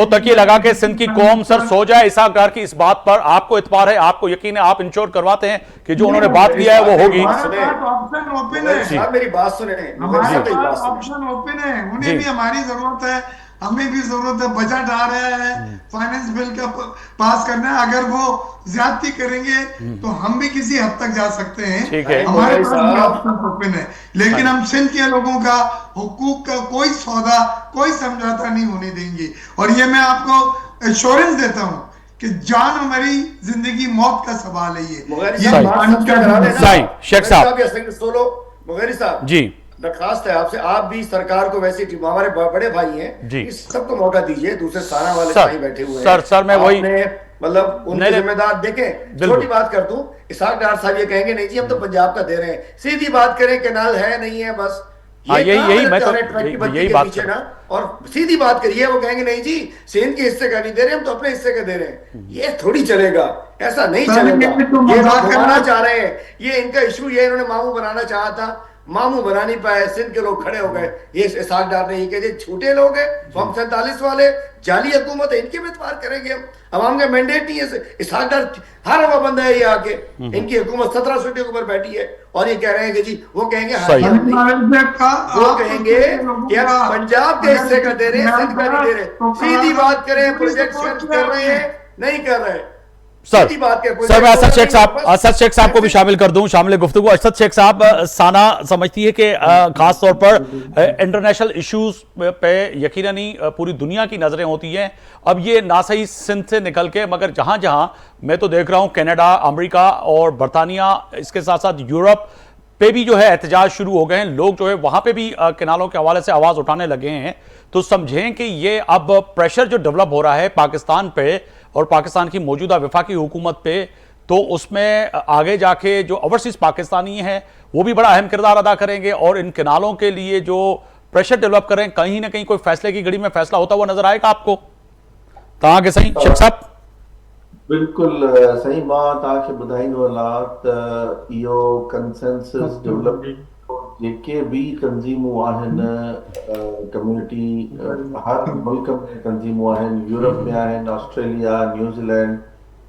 तकिए लगा के सिंध की कौम सर सो जाए इसहाक डार की इस बात पर। आपको इतबार है, आपको यकीन है, आप इंश्योर करवाते हैं कि जो उन्होंने बात किया है वो होगी। ऑप्शन ओपन है, मेरी बात सुने, हमारे पास ऑप्शन ओपन है, उन्हें भी हमारी जरूरत है, हमें भी जरूरत है। बजट आ रहा है, फाइनेंस बिल का पास करना है, अगर वो ज्यादती करेंगे तो हम भी किसी हद तक जा सकते हैं, हमारे पास ऑप्शन ओपन है। लेकिन हम सिंध के लोगों का हुकूक का कोई सौदा, कोई समझौता नहीं होने देंगे। और ये मैं आपको एश्योरेंस देता हूं कि जान हमारी जिंदगी मौत का सवाल है। ये शेख साहब मुगैरी साहब जी, दरखास्त है आपसे, आप भी सरकार को, वैसे हमारे बड़े भाई हैं जी, इस सबको मौका दीजिए। दूसरे साना वाले भाई बैठे हुए हैं सर मैं वही मतलब उनके जिम्मेदार देखें। छोटी बात कर दूं, इसहाक डार साहब ये कहेंगे नहीं जी हम तो पंजाब का दे रहे हैं, सीधी बात करें कैनाल है नहीं है, बस यही मैं तो यही बात कर ना, और सीधी बात करिए। वो कहेंगे नहीं जी सिंध के हिस्से का नहीं दे रहे, हम तो अपने हिस्से का दे रहे हैं। ये थोड़ी चलेगा, ऐसा नहीं चलेगा। ये घुमाना चाह रहे हैं, ये इनका इशू, ये इन्होंने मामू बनाना चाहा था, मामू बना नहीं पाए, सिंध के लोग खड़े हो गए। ये इसहाक डार ने ये कहे छोटे लोग हैं, फॉर्म 47 वाले जाली हुकूमत है, इनके इतबार करेंगे हम, अवाम का मैंडेट नहीं है। इसहाक डार हर हवा बंदा है ये आके, इनकी हुकूमत 17 सीटों के ऊपर बैठी है और ये कह रहे हैं कि जी वो कहेंगे वो कहेंगे कि हम पंजाब के हिस्से का दे रहे हैं, सिंध का नहीं दे रहे। सीधी बात करें, प्रोजेक्ट कर रहे हैं नहीं कर रहे। सर मैं असद शेख साहब को भी शामिल कर दूं शामिल गुफ्तगू। असद शेख साहब, साना समझती है कि खास तौर पर इंटरनेशनल इश्यूज पे यकीनन ही पूरी दुनिया की नजरें होती हैं। अब ये ना सही सिंध से निकल के, मगर जहां जहां मैं तो देख रहा हूं कनाडा, अमेरिका और बरतानिया, इसके साथ साथ यूरोप पे भी जो है एहतजाज शुरू हो गए हैं। लोग जो है वहां पे भी किनारों के हवाले से आवाज उठाने लगे हैं। तो समझें कि ये अब प्रेशर जो डेवलप हो रहा है पाकिस्तान पे और पाकिस्तान की मौजूदा वफाकी हुकूमत पे, तो उसमें आगे जाके जो ओवरसीज पाकिस्तानी हैं वो भी बड़ा अहम किरदार अदा करेंगे और इन किनारों के लिए जो प्रेशर डेवलप करें, कहीं ना कहीं कोई फैसले की घड़ी में फैसला होता हुआ नजर आएगा आपको। तव्हां के सही शेख साहब? बिल्कुल सही मां तव्हांखे ॿुधाईंदो हलां त इहो कंसेंसस डेवलप जेके भी तंज़ीमूं आहिनि, कम्युनिटी हर मुल्क में तंज़ीमूं आहिनि, यूरोप में आहिनि, ऑस्ट्रेलिया, न्यूज़ीलैंड।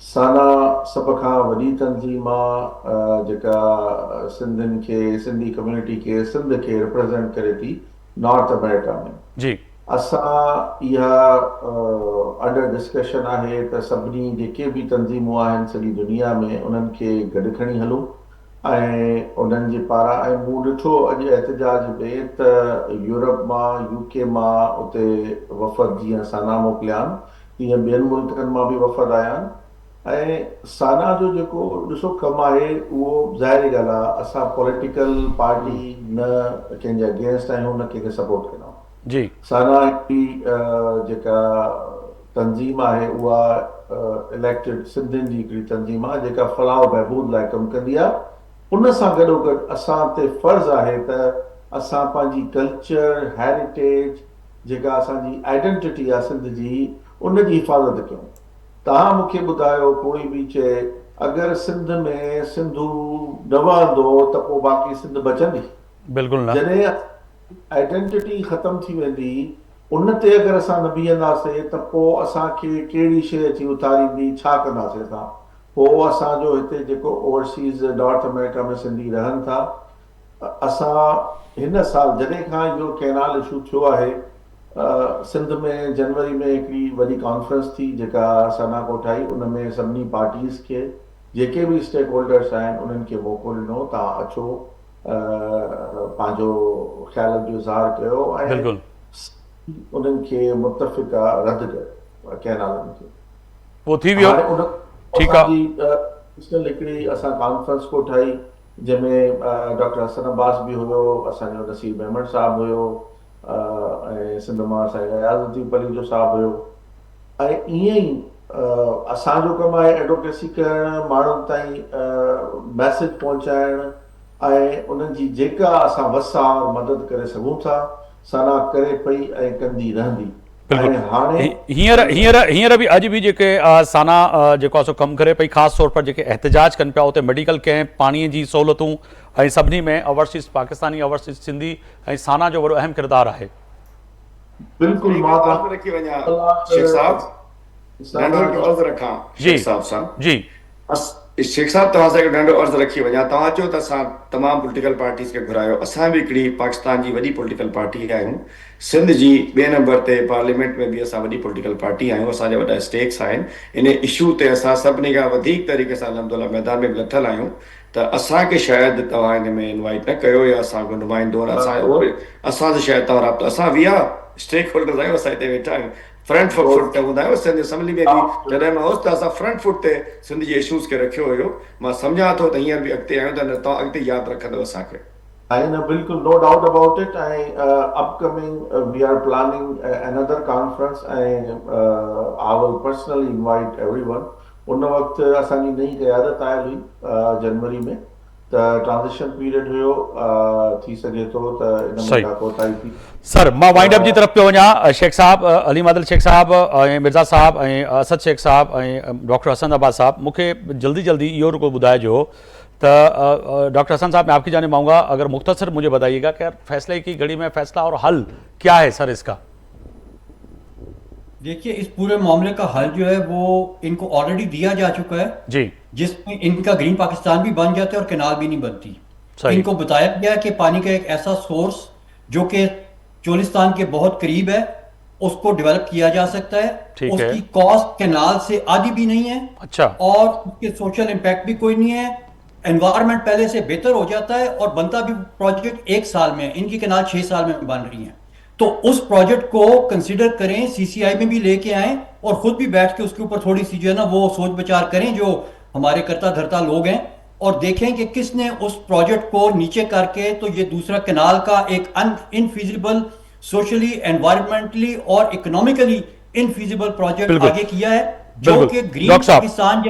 साना सभ खां वॾी तंज़ीम आहे जेका सिंधियुनि खे, सिंधी कम्युनिटी खे, सिंध खे रिप्रेज़ेंट करे थी नॉर्थ अमेरिका में जी। असां इहा अंडर डिस्कशन आहे त सभिनी जेके भी तंज़ीमूं आहिनि सॼी दुनिया में उन्हनि खे गॾु खणी हलूं ऐं उन्हनि जे पारां ऐं मूं ॾिठो अॼु एहतजाज में त यूरोप मां यूके मां उते वफ़द जीअं साना मोकिलिया आहिनि तीअं ॿियनि मुल्कनि मां बि वफ़द आया आहिनि ऐं साना जो जेको ॾिसो कमु आहे उहो ज़ाहिरी ॻाल्हि आहे असां पॉलिटिकल पार्टी न कंहिंजे अगेंस्ट आहियूं न कंहिंखे सपोर्ट कंदा आहियूं जी साना हिकिड़ी जेका तंज़ीम आहे उहा इलेक्टेड सिंधियुनि जी हिकिड़ी तंज़ीम आहे जेका फलाह बहबूद लाइ कमु कंदी आहे उन सां गॾोगॾु असां ते फ़र्ज़ु आहे त असां पंहिंजी कल्चर हेरिटेज जेका असांजी आइडेंटिटी आहे सिंध जी उन जी हिफ़ाज़त कयूं तव्हां मूंखे ॿुधायो कोई बि चए अगरि सिंध में सिंधू न वहंदो त पोइ बाक़ी सिंध बचंदी बिल्कुलु न जॾहिं आइडेंटिटी ख़तम थी वेंदी उन ते अगरि असां न बीहंदासीं त पोइ असांखे कहिड़ी शइ अची उतारींदी छा कंदासीं असां पोइ असांजो हिते जेको ओवरसीज़ नॉर्थ अमेरिका में सिंधी रहनि था असां हिन साल जॾहिं खां इहो कैनाल इशू थियो आहे सिंध में जनवरी में हिकिड़ी वॾी कॉन्फ्रेंस थी जेका सना कोठाई उन में सभिनी पार्टीज़ खे जेके बि स्टेक होल्डर्स आहिनि उन्हनि खे मौक़ो ॾिनो तव्हां अचो पंहिंजो ख़्यालनि जो इज़हार कयो ऐं बिल्कुलु उन्हनि खे मुतफ़िक़ा रद्द कयो कैनालनि खे पोइ थी वियो हाणे उन ठीकु आहे असांजी हिकिड़ी असां कॉन्फ्रेंस कोठाई जंहिंमें डॉक्टर हसन अब्बास बि हुयो असांजो नसीब अहमद साहिबु हुयो ऐं सिंध मां साईं अयाज़ुद्दीन पली जो साहिबु हुयो ऐं ईअं ई असांजो कमु आहे एडवोकेसी करणु माण्हुनि ताईं मैसेज पहुचाइणु ऐं उन्हनि जी जेका असां वसा मदद करे सघूं था सना करे पई ऐं कंदी रहंदी ऐं हाणे हींअर बि अॼु बि जेके साना जेको आहे सो कमु करे पई ख़ासि तौर पर जेके एहतजाज कनि पिया उते मेडिकल कैंप पाणीअ जी सहूलियतूं ऐं सभिनी में ओवरसीज़ पाकिस्तानी ओवरसीज़ सिंधी ऐं साना जो वॾो अहम किरदारु आहे बिल्कुलु मां रखी वञा शेख साहब नंढो अर्ज़ु रखां शेख साहब सां जी शेख साहब तव्हां सां हिकु नंढो अर्ज़ु रखी वञा तव्हां चओ त असां तमामु पॉलिटिकल पार्टीज़ खे घुरायो असां बि हिकिड़ी पाकिस्तान जी वॾी पॉलिटिकल पार्टी आहियूं सिंध जी ॿिए नंबर ते पार्लियामेंट में बि असां वॾी पॉलिटिकल पार्टी आहियूं असांजा वॾा स्टेक्स आहिनि इन इशू ते असां सभिनी खां वधीक तरीक़े सां अलहमदुलिल्लाह मैदान में बि लथल आहियूं त असांखे शायदि तव्हां हिन में इनवाइट न कयो या असांजो नुमाइंदो असांजो शायदि तव्हां राब्तो असां वी आर स्टेक होल्डर्स आहियूं असां हिते वेठा आहियूं फ्रंट फुट ते हूंदा आहियूं सिंध असेंबली में बि जॾहिं मां हुउसि त असां फ्रंट फुट ते सिंध जे इशूज़ खे रखियो हुयो मां सम्झां थो त हींअर बि अॻिते आहियूं त तव्हां अॻिते यादि रखंदव असांखे न बिल्कुलु नो डाउट अबाउट इट ऐं upcoming we are planning another conference ऐं I will personally invite everyone उन वक़्तु असांजी नई क़यादत आयल हुई जनवरी में त ट्रांज़िशन पीरियड हुयो थी सघे थो त इन में कोताही थी सर मां वाइंड अप जी तरफ़ पियो वञा शेख साहब अलीम आदिल शेख साहब ऐं मिर्ज़ा साहब ऐं असद शेख साहब ऐं डॉक्टर हसन अब्बास साहब मूंखे जल्दी जल्दी इहो रुको ॿुधाइजो तो डॉक्टर हसन साहब मैं आपकी जाने मांगूंगा अगर मुख्तसर मुझे बताइएगा कि फैसले की घड़ी में फैसला और हल क्या है सर इसका देखिए इस पूरे मामले का हल जो है वो इनको ऑलरेडी दिया जा चुका है जी जिसमें इनका ग्रीन पाकिस्तान भी बन जाता है और कैनाल भी नहीं बनती सही। इनको बताया गया है कि पानी का एक ऐसा सोर्स जो कि चोलिस्तान के बहुत करीब है उसको डेवलप किया जा सकता है ठीक है। उसकी कॉस्ट कैनाल से आधी भी नहीं है अच्छा और उसके सोशल इम्पैक्ट भी कोई नहीं है एनवायरमेंट पहले से बेहतर हो जाता है और बनता भी प्रोजेक्ट 1 साल में है इनकी कैनाल 6 साल में बन रही है तो उस प्रोजेक्ट को कंसीडर करें सीसीआई में भी लेके आए और खुद भी बैठ के उसके ऊपर थोड़ी सी जो है ना वो सोच विचार करें जो हमारे कर्ता धर्ता लोग हैं और देखें कि किसने उस प्रोजेक्ट को नीचे करके तो ये दूसरा कैनाल का एक इनफिजिबल सोशली एनवायरमेंटली और इकोनॉमिकली इनफिजिबल प्रोजेक्ट आगे किया है जो कि ग्रीन पाकिस्तान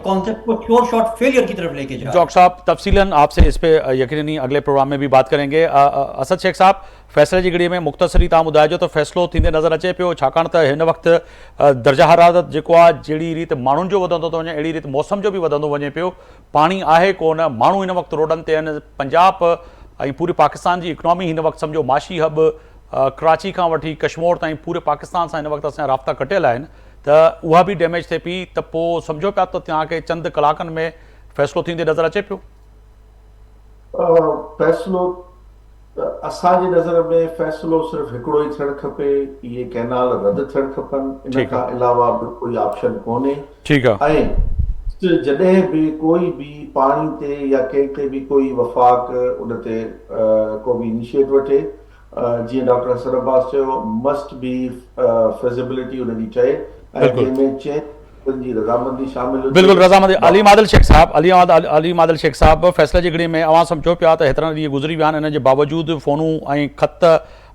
कॉन्सेप्ट को श्योर शॉर्ट फेलियर की तरफ लेके जा डॉक्टर साहब तफसीलन आपसे इस पे यकीनन अगले प्रोग्राम में भी बात करेंगे असद शेख साहब फैसले की घड़ी में मुख्तसरी तव्हां ॿुधाइजो तो फैसलो थींदे नज़र अचे पियो छाकाणि त हिन वक़्तु दर्जा हरारत जेको आहे जहिड़ी रीति माण्हुनि जो वधंदो थो वञे अहिड़ी रीति मौसम जो भी वधंदो वञे पियो पाणी आहे कोन माण्हू हिन वक़्तु रोडनि ते आहिनि पंजाब ऐं पूरे पाकिस्तान जी इकनॉमी हिन वक़्तु सम्झो माशी हब कराची खां वठी कश्मीर ताईं पूरे पाकिस्तान सां हिन वक़्तु असांजा राब्ता कटियल आहिनि त उहा बि डैमेज थिए पई त पोइ सम्झो पिया त तव्हांखे चंद कलाकनि में फ़ैसिलो थींदे नज़र अचे पियो फ़ैसिलो असांजी नज़र में फ़ैसिलो सिर्फ़ु हिकिड़ो ई थियणु खपे इहे कैनाल रद्द थियणु खपनि इन खां अलावा कोई ऑप्शन कोन्हे ठीकु आहे ऐं जॾहिं बि कोई बि पाणी ते या कंहिं ते बि कोई वफ़ाक़ उन ते को बि इनिशिएट वठे, जीअं डॉक्टर हसन अब्बास चयो, मस्ट बी फिज़िबिलिटी उनजी चए ऐं बिल्कुलु। जंहिंमें चए जी रज़ामंदी शामिल हुजे। बिल्कुल रज़ामंदी। अलीम आदिल शेख साहब, अलीम आदिल शेख साहब, फैसले जी घड़ी में अवां सम्झो पिया त हेतिरा ॾींहं गुज़री विया आहिनि, इन जे बावजूदि फ़ोनूं ऐं ख़त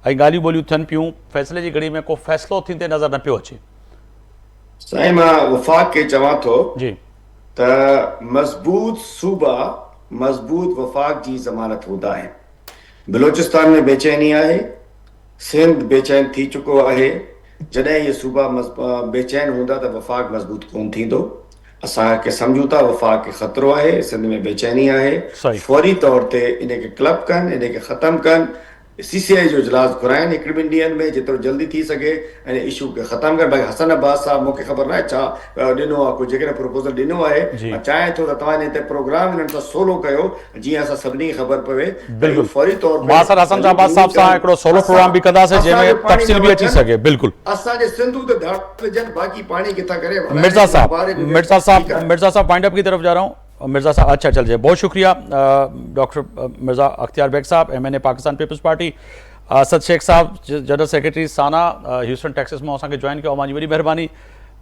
ऐं ॻाल्हियूं ॿोलियूं थियनि पियूं, फैसले जी घड़ी में को फ़ैसिलो थींदे नज़र न पियो अचे। साईं मां वफ़ाक़ खे चवां थो जी त मज़बूत सूबा मज़बूत वफ़ाक़ जी ज़मानत हूंदा आहिनि। बलोचिस्तान में बेचैनी आहे, सिंध बेचैन थी चुको आहे। जॾहिं इहे सूबा बेचैन हूंदा त वफ़ाक़ मज़बूत कोन थींदो। असांखे सम्झूं था वफ़ाक़ खे ख़तरो आहे, सिंध में बेचैनी आहे, सही। फौरी तौर ते इन खे क्लब कनि, इन खे ख़तमु कनि, CCI जो इजलास घुराइनि हिकिड़े ॿिनि ॾींहंनि में जेतिरो जल्दी थी सघे ऐं इशू खे ख़तमु कनि। भाई हसन अब्बास साहब मूंखे ख़बर न आहे छा ॾिनो आहे, कुझु जेकॾहिं प्रपोज़ल ॾिनो आहे, जी। मां चाहियां थो त तव्हां हिन ते प्रोग्राम हिननि सां सोलो कयो, जीअं असां सभिनी खे ख़बर पवे। बिल्कुलु। फौरी तौर मां सर हसन अब्बास साहब सां हिकिड़ो सोलो प्रोग्राम बि कंदासीं जंहिंमें तफ़सील बि अची सघे। बिल्कुलु। असांजे सिंधू ते धाड़ विझनि, बाक़ी पाणी किथां करे मिर्ज़ा साहब पॉइंट अप की तरफ जा रहा हूँ। मिर्ज़ा साहब, अच्छा चल जाए, बहुत शुक्रिया doctor Mirza Akhtiyar Baig Sahab, MNA Pakistan Peoples Party. Asad Sheikh Sahab, general secretary SANA, Houston Texas में असांखे जॉइन कयो, अमांजी वॾी महिरबानी।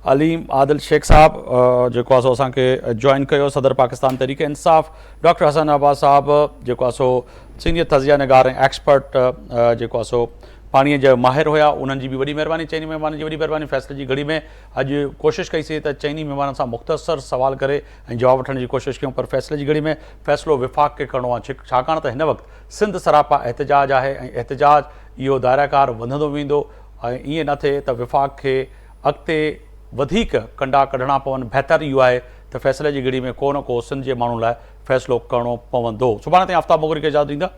अलीम आदिल शेख साहब जेको आहे सो असांखे जॉइन कयो, सदर पाकिस्तान तहरीक इंसाफ़। डॉक्टर हसन अब्बास साहब जेको आहे सो सीनियर तज़िया निगार ऐं एक्सपर्ट जेको आहे सो पाणीअ जा माहिर हुया, उन्हनि जी बि वॾी महिरबानी। चइनी महिमाननि जी वॾी महिरबानी। फ़ैसिले जी घड़ी में अॼु कोशिशि कईसीं त चइनी महिमाननि सां मुख़्तसर सवाल करे ऐं जवाब वठण जी कोशिशि कयूं, पर फ़ैसिले जी घड़ी में फ़ैसिलो विफ़ाक़ खे करिणो आहे, छाकाणि त हिन वक़्तु सिंध सरापा एहतजाज आहे ऐं एहतजाज इहो दायराकार वधंदो वेंदो ऐं ईअं न थिए त विफ़ाक़ खे अॻिते वधीक कंडा कढणा पवनि। बहितर इहो आहे त फ़ैसिले जी घड़ी में को न को सिंध जे माण्हुनि लाइ फ़ैसिलो करिणो पवंदो। सुभाणे ताईं आफ्ताब मोगरी खे इजाज़त ॾींदा।